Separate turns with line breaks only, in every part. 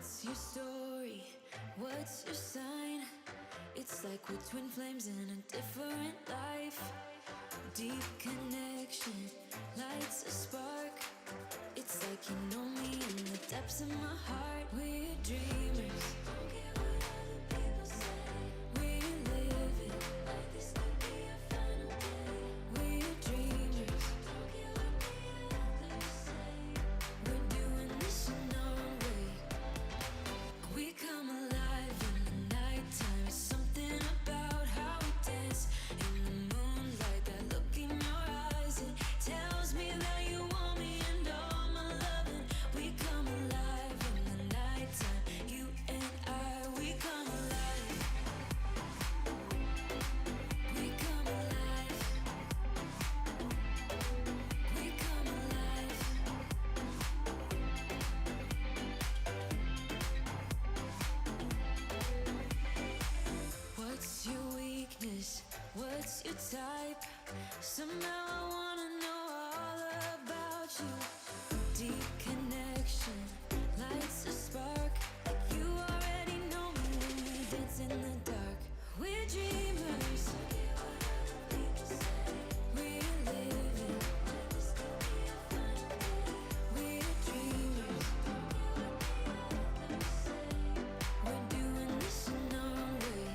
What's your story? What's your sign? It's like we're twin flames in a different life. Deep connection lights a spark. It's like you know me in the depths of my heart. We're dreamers. Don't care what other people say. We're living like this could be our final day. We're dreamers. Don't care what the others say. We're doing this in our way. We come alive in the nighttime. It's something about how we dance in the moonlight. That look in your eyes, it tells me that you want me and all my loving. We come alive in the nighttime. You and I, we come alive. We come alive. We come alive. What's your weakness? What's your type? Somehow I wanna know all about you. Deep connection lights a spark. Like you already know me when we dance in the dark. We're dreamers. We're living. We're dreamers. We're doing this in our way.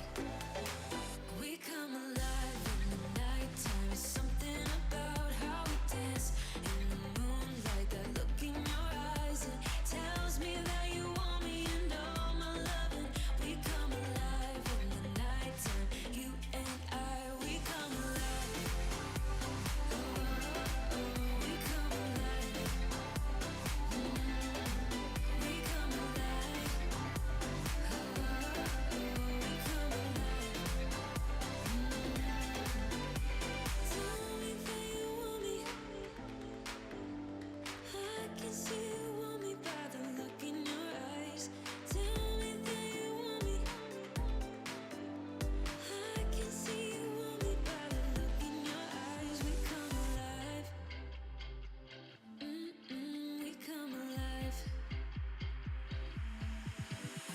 We come alive in the nighttime. It's something about how we dance in the moonlight. That look in your eyes, it tells me that you want me and all my loving. We come alive in the nighttime. You and I, we come alive. Oh, we come alive. We come alive. Oh, we come alive. Tell me that you want me. I can see you want me by the look in your eyes. Tell me that you want me. I can see you want me by the look in your eyes. We come alive. We come alive.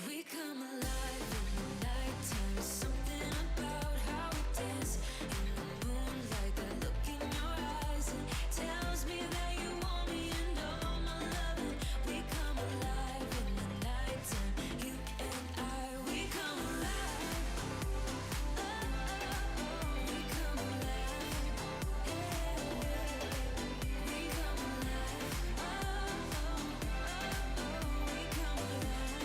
We come alive in the nighttime. It's something about how we dance in the moonlight. That look in your eyes, it tells me that you want me and all my loving. We come alive in the nighttime. You and I, we come alive. We come alive. We come alive. We come alive.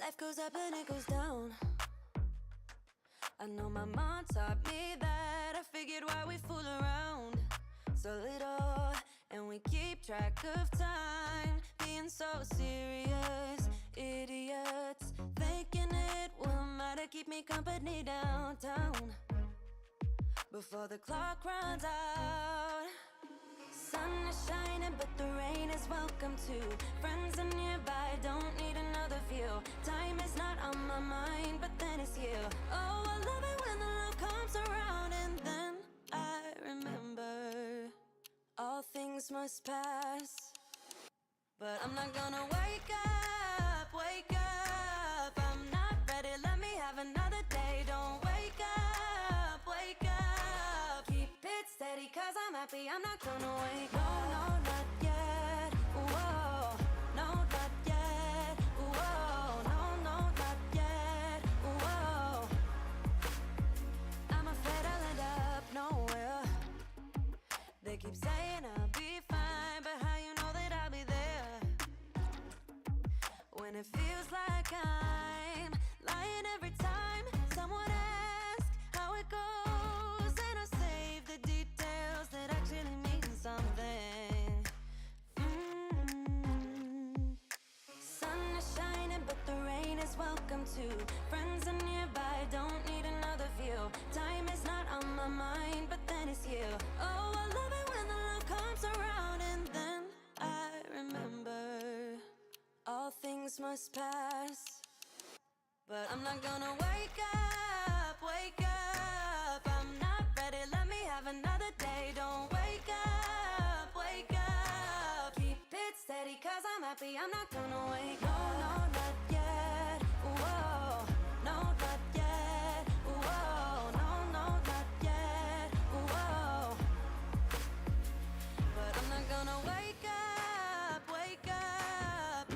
Life goes up and it goes down. I know my mom taught me that. I figured why we fool around so little, and we keep track of time, being so serious, idiots, thinking it will matter, keep me company downtown before the clock runs out. Sun is shining, but the rain is welcome too. Friends are nearby, don't need another view. Time is not on my mind, but then it's you. Oh, I love it when the love comes around, and then I remember all things must pass. But I'm not gonna wake up, wake up. I'm not ready, let me have another day. Don't wake up, wake up. Keep it steady, cause I'm happy, I'm not gonna wake up. No, not yet, whoa. No, not yet, whoa. No, not yet, whoa. I'm afraid I'll end up nowhere. They keep saying I'll be fine, but how you know that I'll be there when it feels like I'm lying every time someone asks how it goes, and I save the details that actually mean something. Sun is shining, but the rain is welcome too. Friends are nearby, don't need another view. Time is not on my mind, but then it's you. Oh, I love it when the love comes around, and then I remember all things must pass. But I'm not gonna wake up, wake up. I'm not ready, let me have another day. day. Don't wake up, wake up. Keep it steady, cause I'm happy, I'm not gonna wake up. No, no, not yet. Whoa, no, not yet. Whoa, no, no, not yet. Whoa. But I'm not gonna wake up, wake up.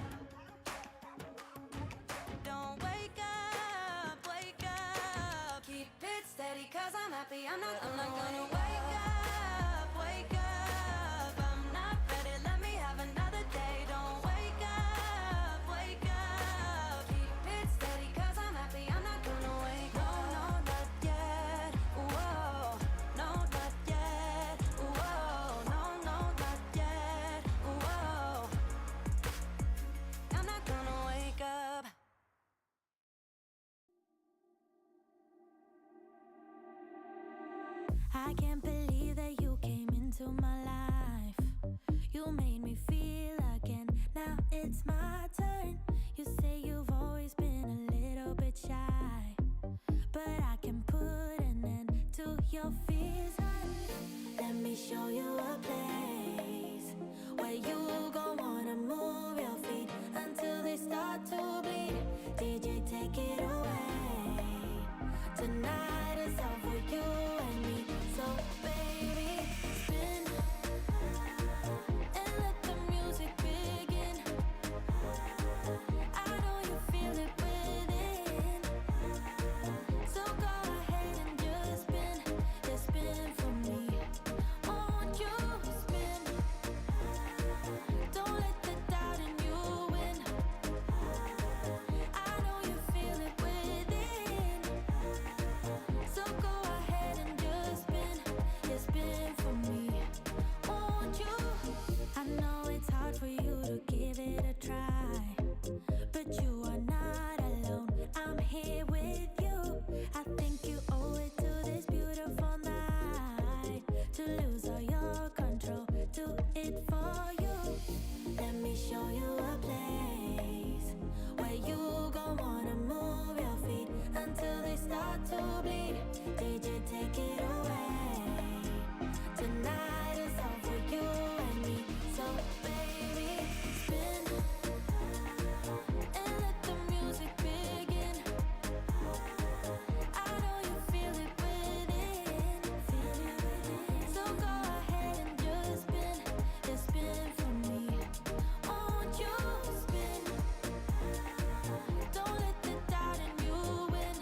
Don't wake up, wake up. Keep it steady, cause I'm happy, I'm not gonna wake up, wake up. I'm not ready, let me have another day. Don't wake up, wake up. Keep it steady, cause I'm happy, I'm not gonna wake up. No, no, not yet. Whoa, no, not yet. Whoa, no, no, not yet. Whoa, I'm not gonna wake up.
I can't believe that you came into my life. You made me feel again. Now it's my turn. You say you've always been a little bit shy, but I can put an end to your fears. Let me show you a place where you gon' wanna move your feet until they start to bleed. DJ, take it away. Tonight is all for you and me. So baby, spin and let the music begin. I know you feel it within, so go ahead and just spin, just spin for me. Won't you spin? Don't let the doubt in you win. I know you feel it within, so go ahead and just spin, just spin for me. Won't you? I know it's hard for you to give it a try, but you are not alone. I'm here with you. I think you owe it to this beautiful night to lose all your control. Do it for you. Let me show you a place where you gon' wanna move your feet until they start to bleed. DJ, take it away. Tonight is all for you and me. So baby, spin and let the music begin. I know you feel it within, so go ahead and just spin for me. Won't you spin? Don't let the doubt in you win.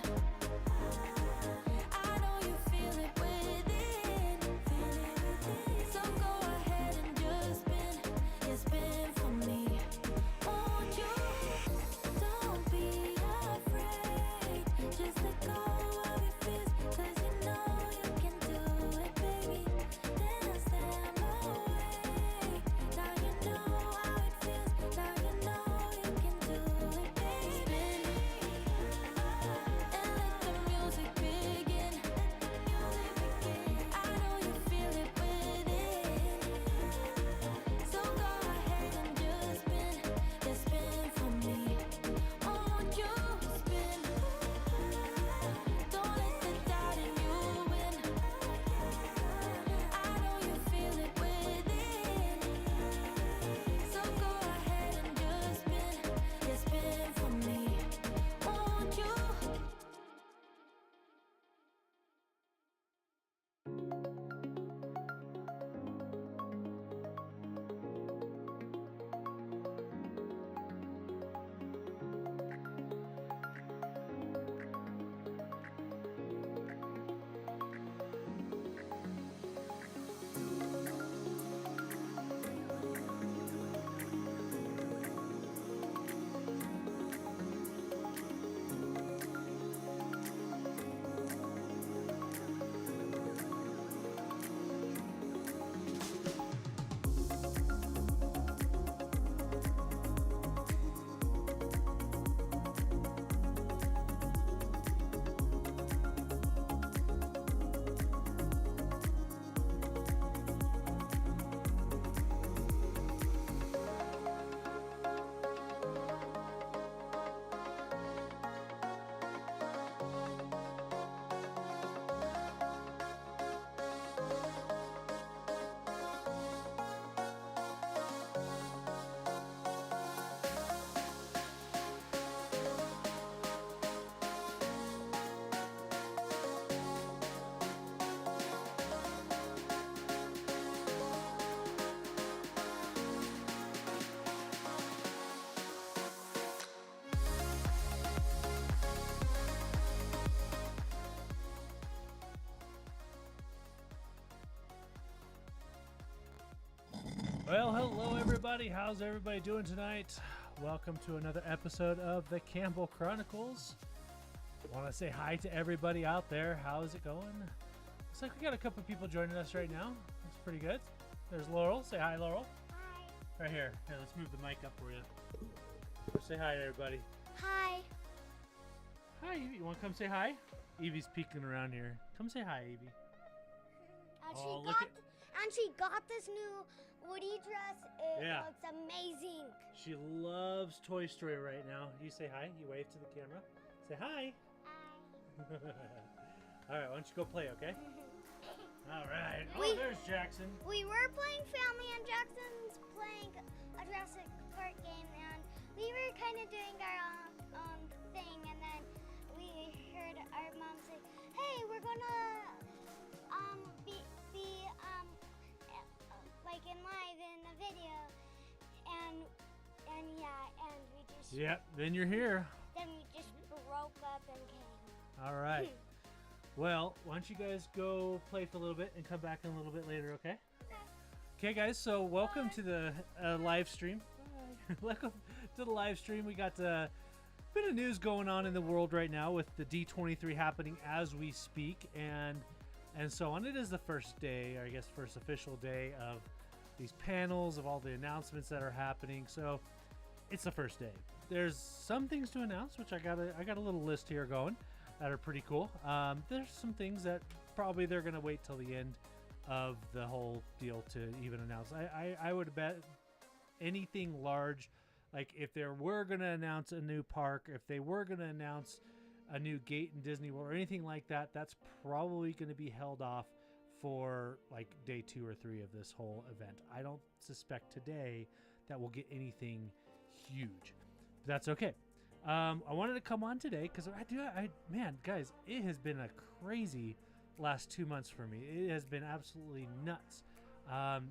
I know you feel it within,
Well, hello everybody. How's everybody doing tonight? Welcome to another episode of the Campbell Chronicles. Want to say hi to everybody out there. How is it going? Looks like we got a couple people joining us right now. That's pretty good. There's Laurel. Say hi, Laurel.
Hi.
Right here. Here, let's move the mic up for you. Say hi to everybody.
Hi.
Hi, Evie. You want to come say hi? Evie's peeking around here. Come say hi, Evie.
And she got this new Woody dress. It
Yeah.
looks amazing.
She loves Toy Story right now. You say hi. You wave to the camera. Say hi. All right, why don't you go play, okay? All right. Oh, there's Jackson.
We were playing Family, and Jackson's playing a Jurassic Park game, and we were kind of doing our own thing, and then we heard our mom say, "Hey, we're gonna be like in live in the video," and we just
Yep. Then you're here.
then we just broke up and came.
All right. Well, why don't you guys go play for a little bit and come back in a little bit later, okay? Okay, guys. So welcome to the live stream. Welcome to the live stream. We got a bit of news going on in the world right now with the D23 happening as we speak, and so on. It is the first day, or I guess first official day of these panels, of all the announcements that are happening. So it's the first day. There's some things to announce, which I got a little list here going that are pretty cool. There's some things that probably they're gonna wait till the end of the whole deal to even announce. I would bet anything large, like if they were gonna announce a new park, if they were gonna announce a new gate in Disney World or anything like that, that's probably going to be held off for like day 2 or 3 of this whole event. I don't suspect today that we'll get anything huge, but that's okay. I wanted to come on today because man, guys, it has been a crazy last 2 months for me. It has been absolutely nuts.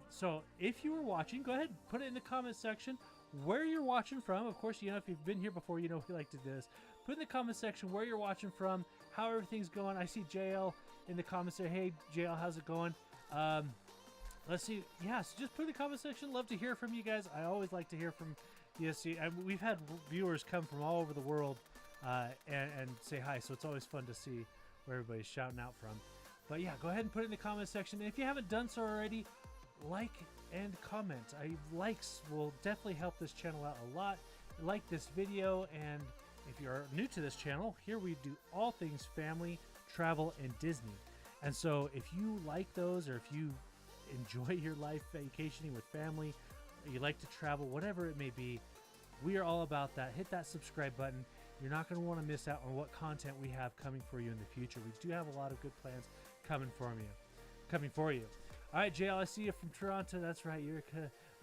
So if you were watching, go ahead, put it in the comment section where you're watching from. Of course, you know, if you've been here before, you know we like to do this. Put in the comment section where you're watching from, how everything's going. I see JL in the comments there. Hey, JL, how's it going? Let's see. Yeah, so just put in the comment section. Love to hear from you guys. I always like to hear from you. See, we've had viewers come from all over the world and say hi, so it's always fun to see where everybody's shouting out from. But yeah, go ahead and put it in the comment section. And if you haven't done so already, like and comment. Likes will definitely help this channel out a lot. Like this video, and if you're new to this channel, here we do all things family, travel, and Disney. And so if you like those, or if you enjoy your life vacationing with family, or you like to travel, whatever it may be, we are all about that. Hit that subscribe button. You're not going to want to miss out on what content we have coming for you in the future. We do have a lot of good plans coming for you. All right, JL, I see you from Toronto. That's right. You're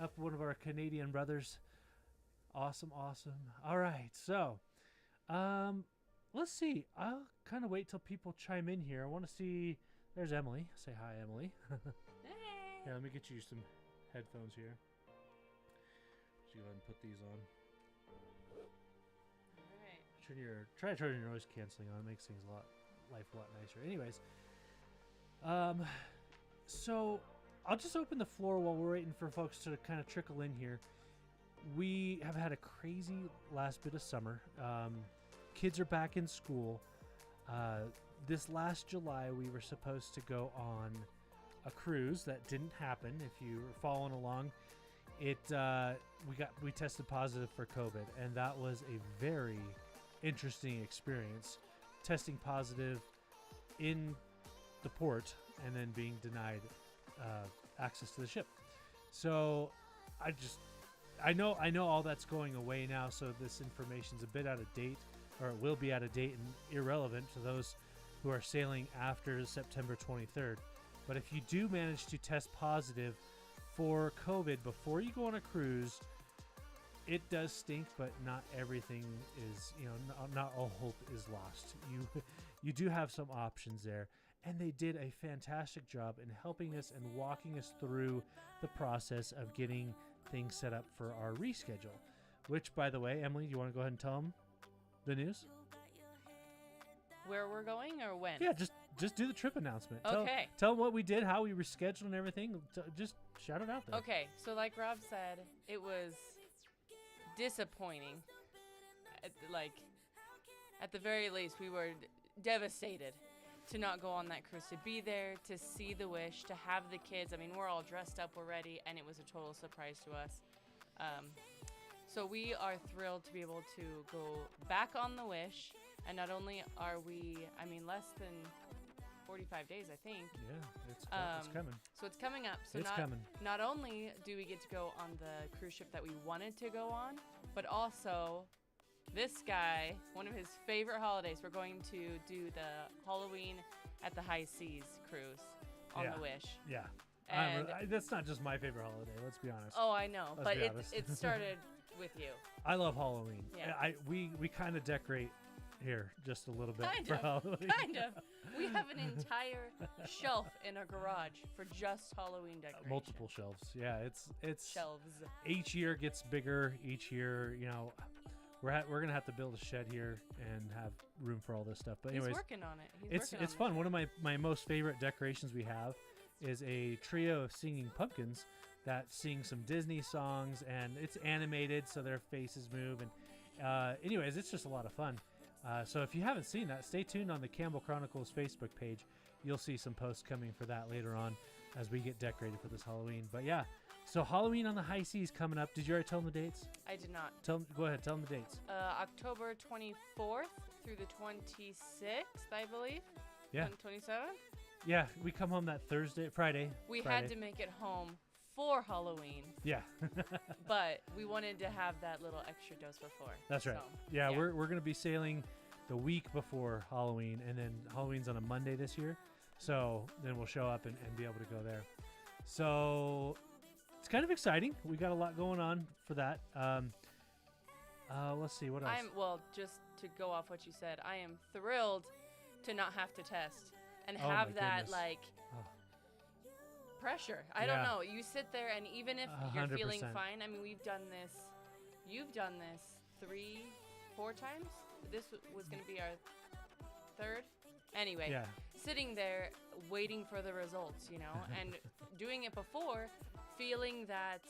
up one of our Canadian brothers. Awesome. All right, so let's see. I'll kind of wait till people chime in here. I want to see. There's Emily. Say hi, Emily.
Hey.
Yeah, let me get you some headphones here. So go ahead and put these on.
All right.
Try to turn your noise canceling on. It makes things life a lot nicer. Anyways, so I'll just open the floor while we're waiting for folks to kind of trickle in here. We have had a crazy last bit of summer. Kids are back in school. This last July, we were supposed to go on a cruise. That didn't happen. If you were following along, we tested positive for COVID, and that was a very interesting experience. Testing positive in the port and then being denied access to the ship. So I know all that's going away now, so this information's a bit out of date, or it will be out of date and irrelevant to those who are sailing after September 23rd. But if you do manage to test positive for COVID before you go on a cruise, it does stink, but not everything is, not all hope is lost. You do have some options there, and they did a fantastic job in helping us and walking us through the process of getting things set up for our reschedule. Which, by the way, Emily, you want to go ahead and tell them the news?
Where we're going or when?
Yeah, just just do the trip announcement.
Okay.
Tell them what we did, how we rescheduled and everything. Just shout it out there.
Okay, so like Rob said, it was disappointing. At the very least, we were devastated to not go on that cruise, to be there, to see the Wish, to have the kids. I mean, we're all dressed up, we're ready, and it was a total surprise to us. So we are thrilled to be able to go back on the Wish, and not only are we, less than 45 days, I think.
Yeah, it's coming.
So it's coming up. So
it's coming.
Not only do we get to go on the cruise ship that we wanted to go on, but also this guy, one of his favorite holidays, we're going to do the Halloween at the High Seas cruise on the Wish.
Yeah.
And
That's not just my favorite holiday, let's be honest.
Oh, I know.
Let's
But
be honest.
it started with you.
I love Halloween.
Yeah.
We kind of decorate here just a little bit
Kind
for
of.
Halloween.
Kind of. We have an entire shelf in our garage for just Halloween decoration.
Multiple shelves. Yeah, it's
Shelves.
each year gets bigger. Each year, we're gonna have to build a shed here and have room for all this stuff. But anyways,
He's working on it.
it's fun. One of my most favorite decorations we have is a trio of singing pumpkins that sing some Disney songs, and it's animated, so their faces move. And anyways, it's just a lot of fun. So if you haven't seen that, stay tuned on the Campbell Chronicles Facebook page. You'll see some posts coming for that later on as we get decorated for this Halloween. But yeah, so Halloween on the High Seas coming up. Did you already tell them the dates?
I did not.
Go ahead, tell them the dates.
October 24th through the 26th, I believe.
Yeah.
27th?
Yeah, we come home that Friday.
We
Friday.
had to make it home for Halloween,
Yeah.
but we wanted to have that little extra dose before.
That's right.
So,
Yeah, we're going to be sailing the week before Halloween, and then Halloween's on a Monday this year. So then we'll show up and be able to go there. So it's kind of exciting. We got a lot going on for that. Let's see, what else?
Just to go off what you said, I am thrilled to not have to test and
Oh
have
my
that
goodness.
pressure. I don't know. You sit there, and even if you're feeling
100%.
fine, you've done this 3-4 times. This was going to be our third. Anyway,
Yeah.
sitting there waiting for the results, and doing it before, feeling that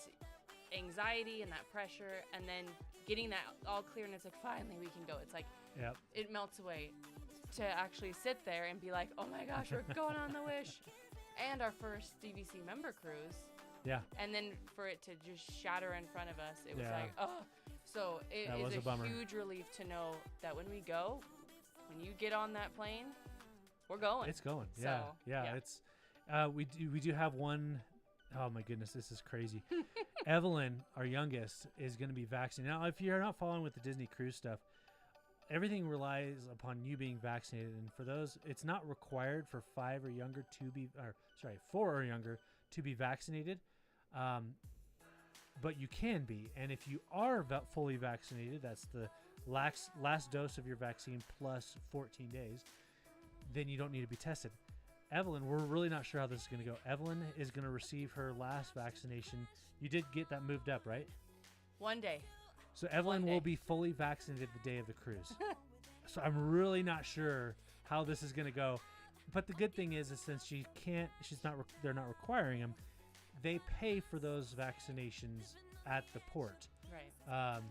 anxiety and that pressure, and then getting that all clear, and it's like, finally we can go. It's like,
Yep.
it melts away to actually sit there and be like, oh my gosh, we're going on the Wish. And our first DVC member cruise.
Yeah.
And then for it to just shatter in front of us, it was
Yeah.
like, oh. So it
That was
is
a bummer.
huge relief to know that when we go, when you get on that plane, we're going.
It's going.
So,
Yeah.
yeah.
It's we do have one. Oh my goodness, this is crazy. Evelyn, our youngest, is going to be vaccinated. Now, if you're not following with the Disney cruise stuff, everything relies upon you being vaccinated. And for those, it's not required for 4 or younger to be vaccinated. But you can be. And if you are fully vaccinated, that's the last dose of your vaccine plus 14 days, then you don't need to be tested. Evelyn, we're really not sure how this is going to go. Evelyn is going to receive her last vaccination. You did get that moved up, right?
One day.
So Evelyn
One
will
day.
be fully vaccinated the day of the cruise. So I'm really not sure how this is going to go. But the good thing is since they're not requiring them, they pay for those vaccinations at the port.
Right.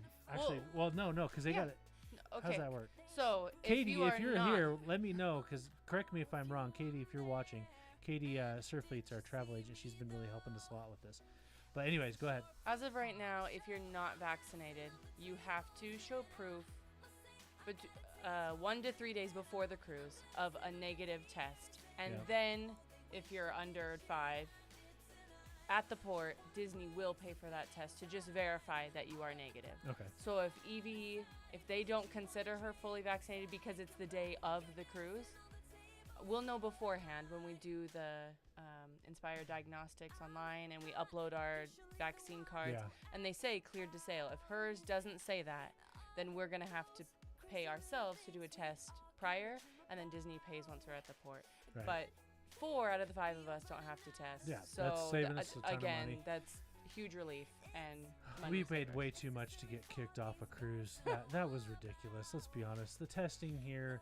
No, because they got it.
Okay.
How does that work?
So
Katie,
if
you're
not,
here, let me know, because correct me if I'm wrong. Katie, if you're watching, Katie Surfleet's our travel agent. She's been really helping us a lot with this. But anyways, go ahead.
As of right now, if you're not vaccinated, you have to show proof 1 to 3 days before the cruise of a negative test. And
Yep.
then if you're under 5, at the port, Disney will pay for that test to just verify that you are negative.
Okay.
So if Evie, if they don't consider her fully vaccinated because it's the day of the cruise, we'll know beforehand when we do the Inspire Diagnostics online and we upload our vaccine cards,
Yeah.
and they say cleared to sail. If hers doesn't say that, then we're going to have to pay ourselves to do a test prior, and then Disney pays once we're at the port.
Right.
But 4 out of the 5 of us don't have to test.
Yeah,
so
that's saving us a ton of
again,
money.
that's huge relief and
We
money
paid
saver.
way too much to get kicked off a cruise. That was ridiculous. Let's be honest. The testing here,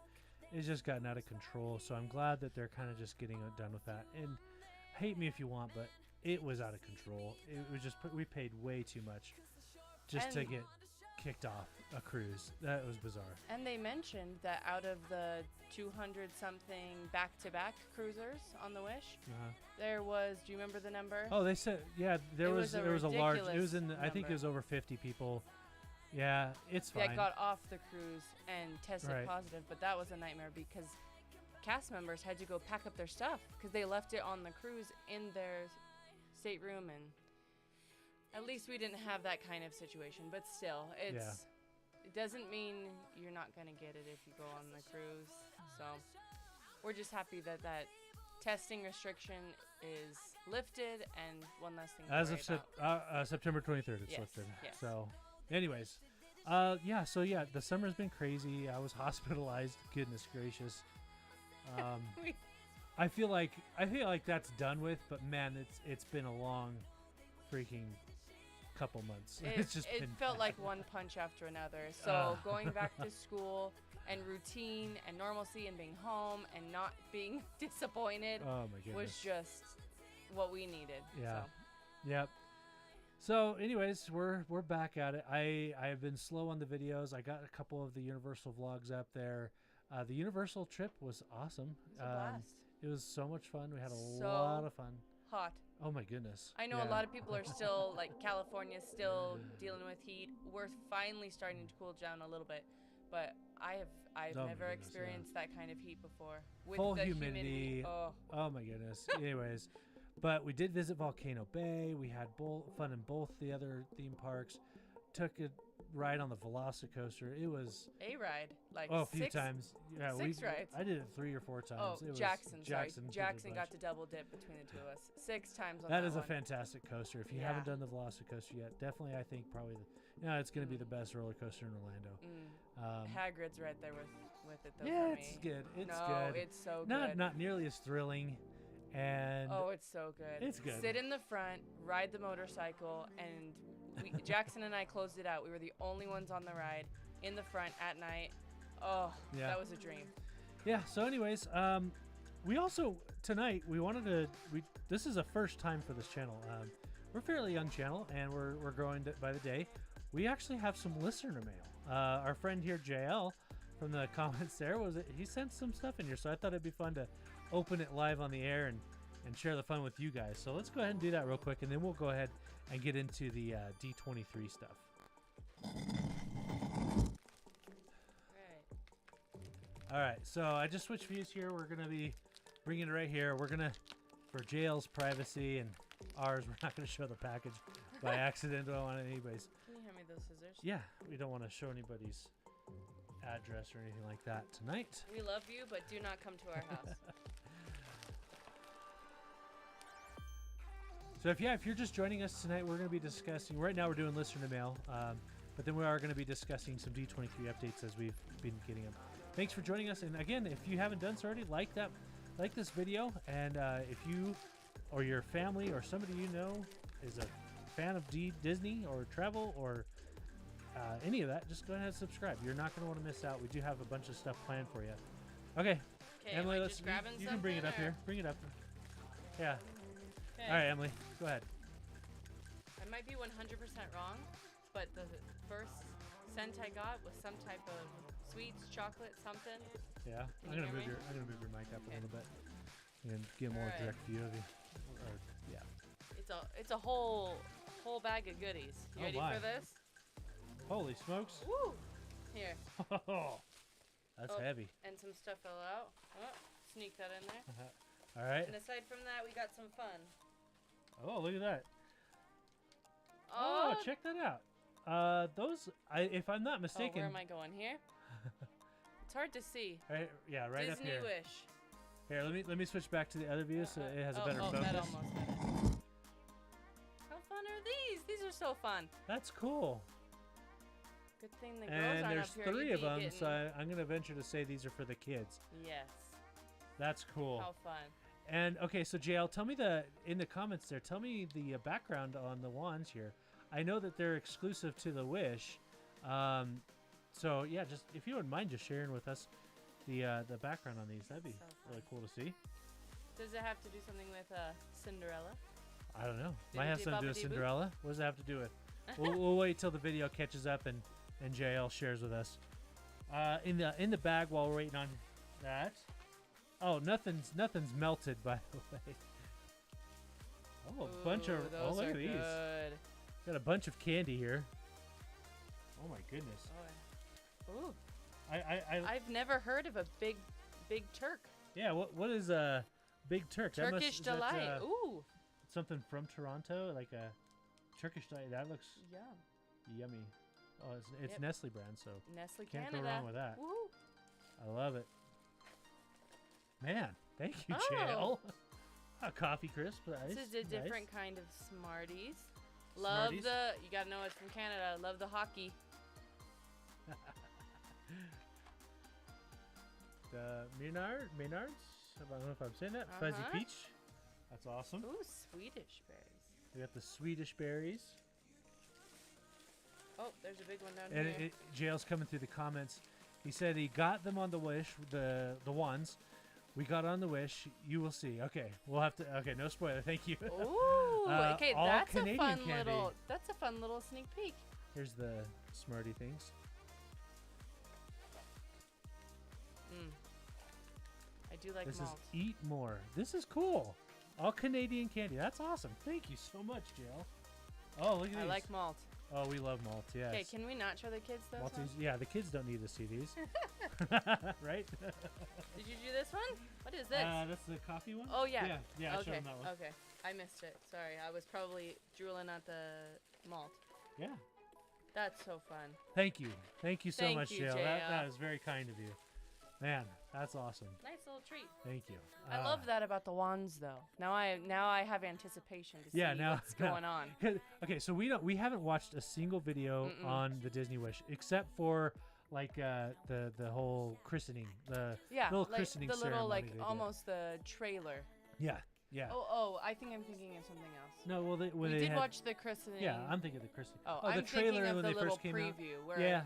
it's just gotten out of control. So I'm glad that they're kind of just getting done with that. And hate me if you want, but it was out of control. It was just we paid way too much just to
And-
get kicked off a cruise. That was bizarre.
And they mentioned that out of the 200 something back-to-back cruisers on the Wish, there was, do you remember the number?
Oh, they said, yeah, there
It
was
was a
a large. It was in.
ridiculous
I think it
number.
was over 50 people. Yeah, it's fine.
That got off the cruise and tested
Right.
positive, but that was a nightmare because cast members had to go pack up their stuff because they left it on the cruise in their stateroom, and at least we didn't have that kind of situation. But still, it doesn't mean you're not gonna get it if you go on the cruise. So we're just happy that that testing restriction is lifted and one less thing to
As
worry
of
about.
September 23rd, it's
Yes,
lifted.
yes.
So, anyways, yeah, the summer's been crazy. I was hospitalized. Goodness gracious.
We-
I feel like that's done with, but man, it's been a long, freaking couple months. It's just
it
been
felt
bad.
like one punch after another. So
Ah.
going back to school and routine and normalcy and being home and not being disappointed
Oh my goodness.
was just what we needed.
Yeah.
So.
Yep. So, anyways, we're back at it. I've been slow on the videos. I got a couple of the Universal vlogs up there. The Universal trip was awesome.
It's a blast.
It was so much fun. We had a
So
lot of fun.
Hot.
Oh my goodness.
I know
Yeah.
a lot of people are still like California's still dealing with heat. We're finally starting to cool down a little bit, but I've
Oh my
never
goodness, yeah.
experienced that kind of heat before. With
Full
the
humidity.
Oh,
Oh my goodness. Anyways, but we did visit Volcano Bay. We had fun in both the other theme parks. Took a ride on the Velocicoaster. It was
a ride like
a few
six,
times. Yeah,
six rides.
I did it 3 or 4 times.
Oh,
It was
Jackson
Jackson did a
Jackson
bunch.
got to double dip between the two of us 6 times on
That
that
is
one.
a fantastic coaster. If you
Yeah.
haven't done the Velocicoaster yet, definitely I think probably it's going to be the best roller coaster in Orlando.
Hagrid's right there with it though
Yeah,
for me.
it's good. It's
no,
good.
it's so
not
good.
not nearly as thrilling, and
Oh, it's so good.
It's good.
Sit in the front, ride the motorcycle, and Jackson and I closed it out. We were the only ones on the ride in the front at night. Oh,
Yeah.
that was a dream.
yeah. So, anyways, we also tonight we wanted to. This is a first time for this channel. We're a fairly young channel, and we're growing by the day. We actually have some listener mail. Our friend here, JL, from the comments there, he sent some stuff in here, so I thought it'd be fun to open it live on the air and share the fun with you guys. So let's go ahead and do that real quick, and then we'll go ahead and get into the D23 stuff.
Right.
All right, so I just switched views here. We're gonna be bringing it right here. We're gonna, for JL's privacy and ours, we're not gonna show the package by accident. Don't want anybody's.
Can you hand me those scissors?
Yeah, we don't want to show anybody's address or anything like that tonight.
We love you, but do not come to our house.
So if you're just joining us tonight, we're going to be discussing. Right now, we're doing listener mail, but then we are going to be discussing some D23 updates as we've been getting them. Thanks for joining us, and again, if you haven't done so already, like this video, and if you or your family or somebody you know is a fan of Disney or travel or any of that, just go ahead and subscribe. You're not going to want to miss out. We do have a bunch of stuff planned for you. Okay,
Okay,
Emily,
am I
let's.
just grabbing
You can bring it up
something,
here. Bring it up. Yeah.
Okay.
All right, Emily, go ahead.
I might be 100% wrong, but the first scent I got was some type of sweets, chocolate, something.
Yeah,
Can
I'm
you
gonna
hear
move
me?
I'm gonna move your mic up
Okay.
a little bit and get a more
Alright.
direct view of you. Or, yeah.
It's a whole bag of goodies. You
Oh
ready
my.
for this?
Holy smokes!
Woo! Here.
That's
Oh.
heavy.
And some stuff fell out. Oh, sneak that in there.
All right.
And aside from that, we got some fun.
Oh, look at that. Oh, check that out. Those, if I'm not
Oh,
mistaken.
where am I going here? It's hard to see.
Right, yeah, right
Disney
up here.
Wish.
Here, let me switch back to the other view so it has a better
that
focus.
almost had it. How fun are these? These are so fun.
That's cool.
Good thing the girls
And
aren't
there's
up here.
3
You'd
of
be
them,
getting-
so I'm gonna venture to say these are for the kids.
Yes.
That's cool.
How fun.
And okay, so JL, tell me in the comments there. Tell me the background on the wands here. I know that they're exclusive to the Wish. So yeah, just if you wouldn't mind just sharing with us the background on these. That'd be
So
really
fun.
cool to see.
Does it have to do something with Cinderella?
I don't know. Might have something to do with
Dibbidi-bobbidi-boo?
Cinderella. What does it have to do with? We'll wait till the video catches up and JL shares with us. In the bag while we're waiting on that. Oh, nothing's melted, by the way. Oh, a bunch of.
Ooh,
Oh,
those
look
are
at these.
good.
Got a bunch of candy here. Oh my goodness.
Oh, ooh,
I
I've never heard of a big Turk.
yeah. What is a Big Turk?
Turkish
is that,
delight. Ooh,
something from Toronto, like a Turkish delight. That looks
yum.
yummy. Oh, it's
Yep.
Nestle brand, so
Nestle
can't
Canada.
go wrong with that.
Woo.
I love it. Man, thank you,
Oh.
JL. A coffee crisp. Nice,
This is a
nice.
different kind of Smarties. Love
Smarties?
you gotta know it's from Canada. Love the hockey.
The Maynards. I don't know if I'm saying that. Fuzzy
Uh-huh.
peach. That's awesome.
Ooh, Swedish berries.
We got the Swedish berries.
Oh, there's a big one down
And
here.
JL's coming through the comments. He said he got them on the Wish, the ones. We got on the Wish. You will see. Okay, we'll have to. Okay, no spoiler. Thank you.
Ooh, okay,
all
that's
Canadian
a fun
candy.
little. That's a fun little sneak peek.
Here's the Smarty things.
I do like
This
malt.
is Eat More. This is cool. All Canadian candy. That's awesome. Thank you so much, JL. Oh, look at
I
these.
like malt.
Oh, we love malt. Yes.
Okay, can we not show the kids those
Maltese.
ones?
Yeah, the kids don't need to see these. Right?
Did you do this one? What is this?
That's the coffee one?
Oh yeah.
Yeah, I
okay.
showed them that one.
Okay. I missed it. Sorry. I was probably drooling at the malt.
Yeah.
That's so fun.
Thank you. Thank you so
Thank
much,
you,
JL.
JL.
That is very kind of you. Man, that's awesome.
Nice little treat.
Thank you.
I love that about the wands though. Now I have anticipation to see
now-
what's going on.
Okay, so we haven't watched a single video
Mm-mm.
on the Disney Wish except for like the whole christening, the
Yeah,
little
like
christening
the little
ceremony
like
they did.
almost the trailer.
Yeah.
Oh, I think I'm thinking of something else.
No, well when
We
they
did
had,
watch the christening.
Yeah, I'm thinking of the christening.
Oh,
the
I'm
trailer
thinking of
when
the
they
little
first came out.
preview where
Yeah,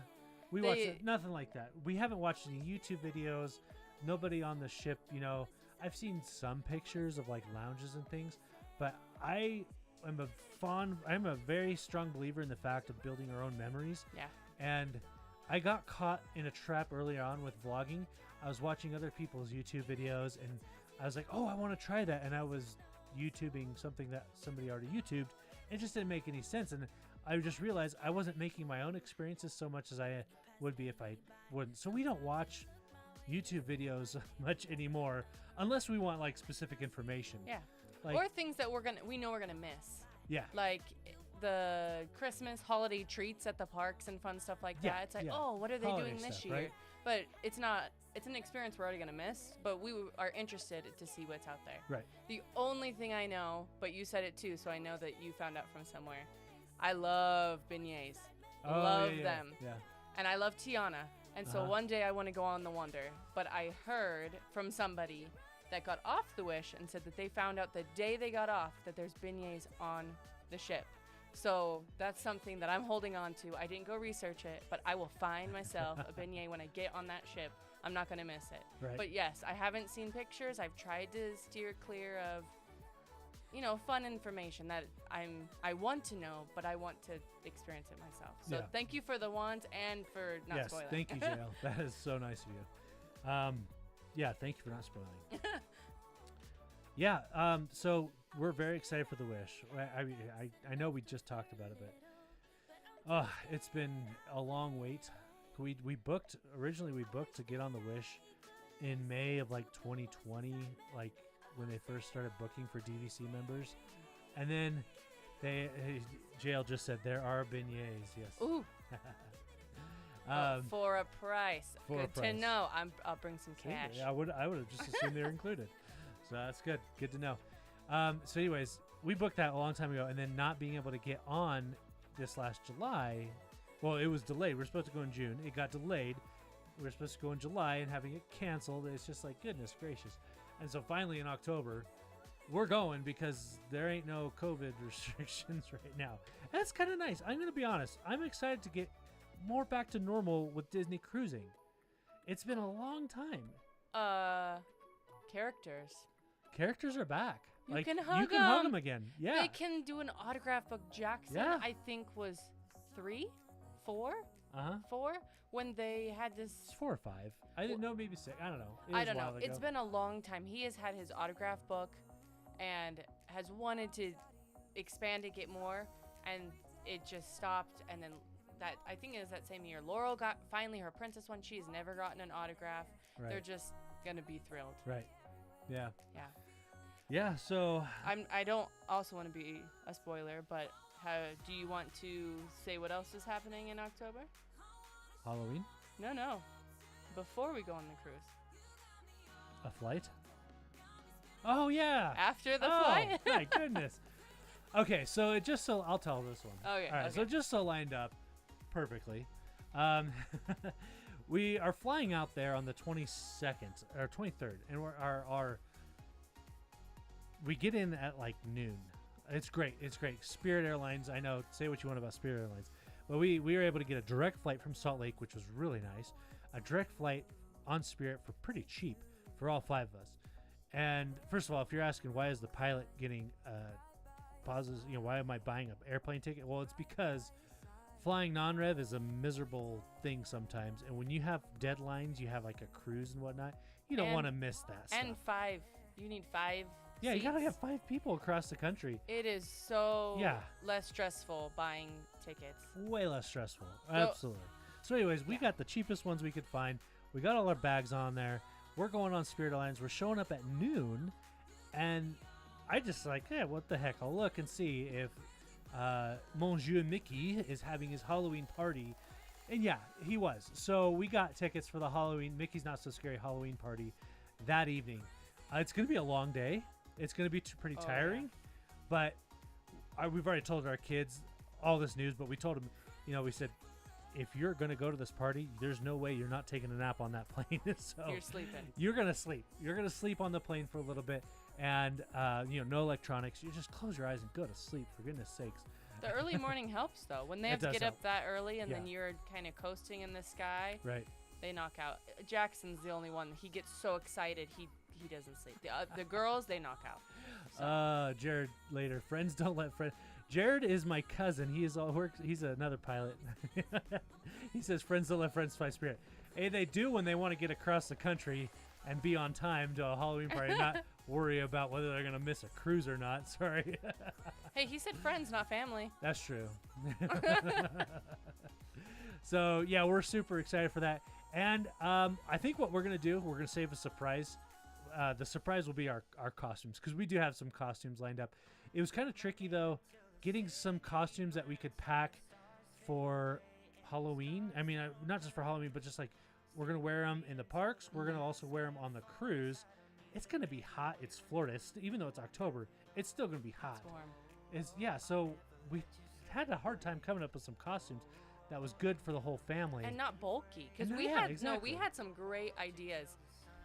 we watched
they-
it, nothing like that. We haven't watched any YouTube videos. Nobody on the ship, I've seen some pictures of like lounges and things, but I'm a very strong believer in the fact of building our own memories.
Yeah.
And I got caught in a trap earlier on with vlogging. I was watching other people's YouTube videos and I was like, oh, I want to try that. And I was YouTubing something that somebody already YouTubed. It just didn't make any sense. And I just realized I wasn't making my own experiences so much as I would be if I wouldn't. So we don't watch YouTube videos much anymore unless we want like specific information.
Yeah.
Like,
or things that we know we're gonna miss.
yeah.
Like the Christmas holiday treats at the parks and fun stuff like
Yeah,
that. It's like,
yeah.
oh, what are they
Holiday
doing this
stuff,
year?
right?
But it's not. It's an experience we're already gonna miss. But we are interested to see what's out there.
Right.
The only thing I know, but you said it too, so I know that you found out from somewhere. I love beignets.
Oh,
love
yeah,
them.
Yeah.
And I love Tiana. And so
Uh-huh.
one day I want to go on the Wonder, but I heard from somebody that got off the Wish and said that they found out the day they got off that there's beignets on the ship. So that's something that I'm holding on to. I didn't go research it, but I will find myself a beignet when I get on that ship. I'm not going to miss it.
Right.
But yes, I haven't seen pictures. I've tried to steer clear of, fun information that I want to know, but I want to experience it myself. So
Yeah.
thank you for the wands and for not
Yes,
spoiling.
thank you, JL. That is so nice of you. Yeah, thank you for not spoiling. Yeah, so we're very excited for the Wish. I know we just talked about it, but it's been a long wait. We originally booked to get on the Wish in May of like 2020, like when they first started booking for DVC members, and then JL just said there are beignets. Yes.
Ooh, for a price.
for a
Good to
price.
know. I'll bring some
See,
cash.
I would have just assumed they were included. So that's good. Good to know. So anyways, we booked that a long time ago, and then not being able to get on this last July. Well, it was delayed. We were supposed to go in June. It got delayed. We were supposed to go in July, and having it canceled. It's just like, goodness gracious. And so finally in October, we're going because there ain't no COVID restrictions right now. And that's kind of nice. I'm going to be honest. I'm excited to get more back to normal with Disney cruising. It's been a long time.
Characters.
Characters are back.
You can hug
You can hug
'em.
them again. Yeah.
They can do an autograph book. Jackson,
Yeah.
I think, was 3, 4,
Uh-huh.
4 when they had
It's
this.
4 or 5. I didn't know, maybe 6. I don't know. It
I
was
don't
a
know.
while ago.
It's been a long time. He has had his autograph book and has wanted to expand it, get more, and it just stopped. And then I think it was that same year, Laurel got finally her princess one. She's never gotten an autograph.
Right.
They're just gonna be thrilled.
Right. Yeah.
Yeah.
Yeah, so
I don't also want to be a spoiler, but do you want to say what else is happening in October?
Halloween,
No. Before we go on the cruise.
a flight. Oh yeah.
After the
Oh
flight?
my goodness. Okay, so I'll tell this one.
Okay,
All right, so
okay.
just so lined up perfectly. We are flying out there on the 22nd or 23rd, and we get in at like noon. It's great. Spirit Airlines, I know, say what you want about Spirit Airlines, but we were able to get a direct flight from Salt Lake, which was really nice. A direct flight on Spirit for pretty cheap for all 5 of us. And first of all, if you're asking why is the pilot getting pauses, why am I buying an airplane ticket? Well, it's because flying non-rev is a miserable thing sometimes, and when you have deadlines, you have like a cruise and whatnot, you don't
And-
want to miss that stuff.
And 5. You need 5.
Yeah, you gotta
seats.
have 5 people across the country.
It is so
Yeah.
less stressful buying tickets.
Way less stressful. Absolutely. So anyways, we got the cheapest ones we could find. We got all our bags on there. We're going on Spirit Airlines. We're showing up at noon, and I just what the heck? I'll look and see if Monsieur Mickey is having his Halloween party. And yeah, he was. So we got tickets for the Halloween Mickey's Not So Scary Halloween party that evening. It's going to be a long day. It's going to be pretty
Oh,
tiring. But we've already told our kids all this news, but we told them, we said, if you're going to go to this party, there's no way you're not taking a nap on that plane. So
You're sleeping.
You're going to sleep. You're going to sleep on the plane for a little bit. And, no electronics. You just close your eyes and go to sleep, for goodness sakes.
The early morning helps, though. When they
It
have to
does
get
help.
up that early and then
Yeah.
you're kind of coasting in the sky,
Right.
they knock out. Jackson's the only one. He gets so excited, he doesn't sleep. The girls, they knock out. So.
Jared later. Friends don't let friends. Jared is my cousin. He is all works. He's another pilot. He says friends don't let friends fly Spirit. Hey, they do when they want to get across the country and be on time to a Halloween party, not worry about whether they're gonna miss a cruise or not. Sorry.
Hey, he said friends, not family.
That's true. So yeah, we're super excited for that. And I think what we're gonna do, we're gonna save a surprise. The surprise will be our costumes, because we do have some costumes lined up. It was kind of tricky though, getting some costumes that we could pack for Halloween. I mean, not just for Halloween, but just like we're gonna wear them in the parks. We're gonna also wear them on the cruise. It's gonna be hot. It's Florida. Even though it's October, it's still gonna be hot.
It's warm.
So we had a hard time coming up with some costumes that was good for the whole family.
And not bulky, because
And
we
yeah,
had
exactly.
we had some great ideas.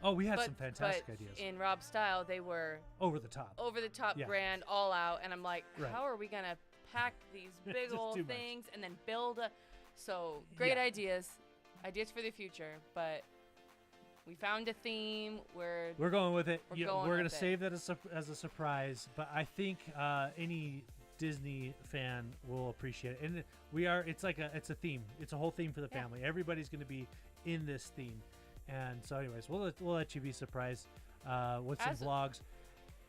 Oh, we had
but,
some fantastic
but
ideas.
in Rob's style, they were
Over the top.
over the top,
Yeah.
grand, all out, and I'm like,
Right.
how are we gonna pack these big
Just
old
too much.
things and then build a? So great
Yeah.
ideas for the future, but we found a theme.
We're going with it.
We're going
We're gonna
with it.
save that as a surprise. But I think any Disney fan will appreciate it. And it's a theme. It's a whole theme for the
Yeah.
family. Everybody's gonna be in this theme. And so, anyways, we'll let you be surprised with some
As-
vlogs.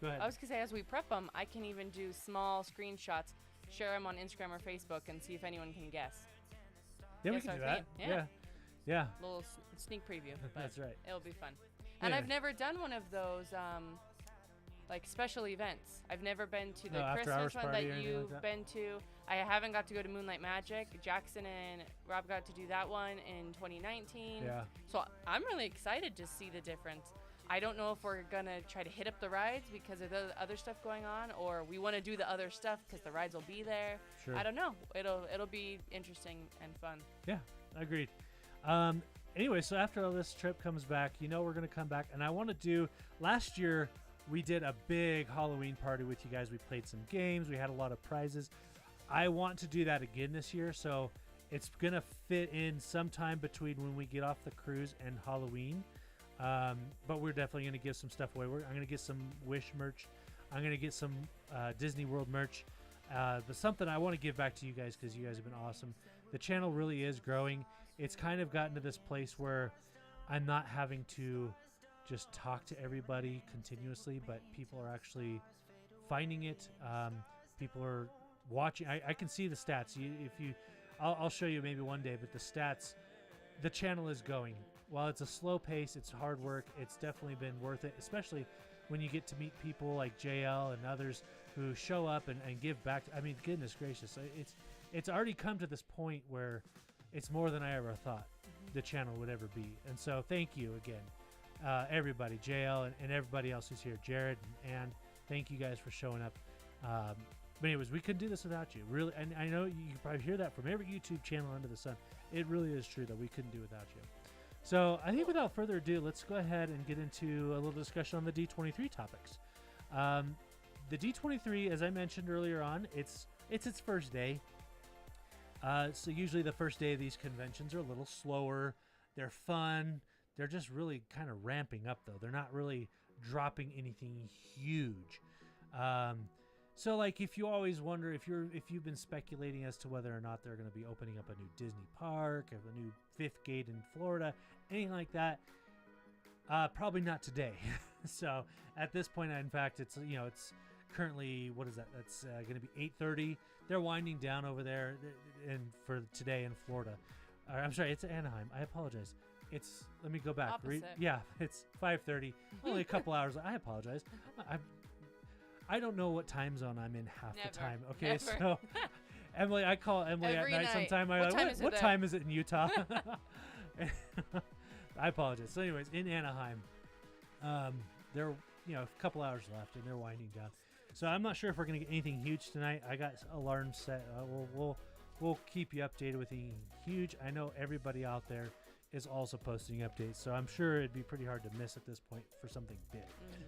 Go ahead.
I was gonna say, as we prep them, I can even do small screenshots, share them on Instagram or Facebook, and see if anyone can guess.
Yeah, we
guess
can
our
do that.
theme.
Yeah. Yeah.
Little sneak preview. But
That's right.
It'll be fun. And
Yeah.
I've never done one of those like special events. I've never been to the
No, after hours
Christmas one
party
that
or anything like
you've
that?
been to. I haven't got to go to Moonlight Magic. Jackson and Rob got to do that one in 2019.
Yeah.
So I'm really excited to see the difference. I don't know if we're gonna try to hit up the rides because of the other stuff going on, or we want to do the other stuff because the rides will be there.
Sure.
I don't know. It'll be interesting and fun.
Yeah, agreed. Anyway, so after all this trip comes back, we're going to come back. And I want to do, last year, we did a big Halloween party with you guys. We played some games. We had a lot of prizes. I want to do that again this year. So It's gonna fit in sometime between when we get off the cruise and Halloween. But we're definitely gonna give some stuff away. I'm gonna get some Wish merch. I'm gonna get some Disney World merch. But something I want to give back to you guys because you guys have been awesome. The channel really is growing. It's kind of gotten to this place where I'm not having to just talk to everybody continuously, but people are actually finding it. People are watching. I can see the stats. I'll show you maybe one day, but the stats, the channel is going. While it's a slow pace, it's hard work. It's definitely been worth it, especially when you get to meet people like JL and others who show up and give back. I mean, goodness gracious, it's already come to this point where it's more than I ever thought the channel would ever be. And so thank you again, everybody, JL and everybody else who's here, Jared and Ann, thank you guys for showing up. But anyways, we couldn't do this without you, really. And I know you can probably hear that from every YouTube channel under the sun. It really is true that we couldn't do without you. So I think without further ado, let's go ahead and get into a little discussion on the D23 topics. The D23, as I mentioned earlier on, it's its first day. So usually the first day of these conventions are a little slower. They're fun. They're just really kind of ramping up, though. They're not really dropping anything huge. So like if you always wonder if you've been speculating as to whether or not they're going to be opening up a new Disney park, or a new fifth gate in Florida, anything like that, probably not today. So at this point, in fact, it's currently, what is that? That's going to be 8:30. They're winding down over there, and for today in Florida. I'm sorry, it's Anaheim. I apologize. Let me go back.
Opposite.
Yeah, it's 5:30. Only a couple hours. I apologize. I don't know what time zone I'm in half the time. Okay,
Never.
So Emily, I call Emily
Every
at night
night.
sometime. What time is it in Utah? I apologize. So anyways, in Anaheim, there are a couple hours left, and they're winding down. So I'm not sure if we're gonna get anything huge tonight. I got alarms set. We'll keep you updated with anything huge. I know everybody out there is also posting updates, so I'm sure it'd be pretty hard to miss at this point for something big.
Mm-hmm.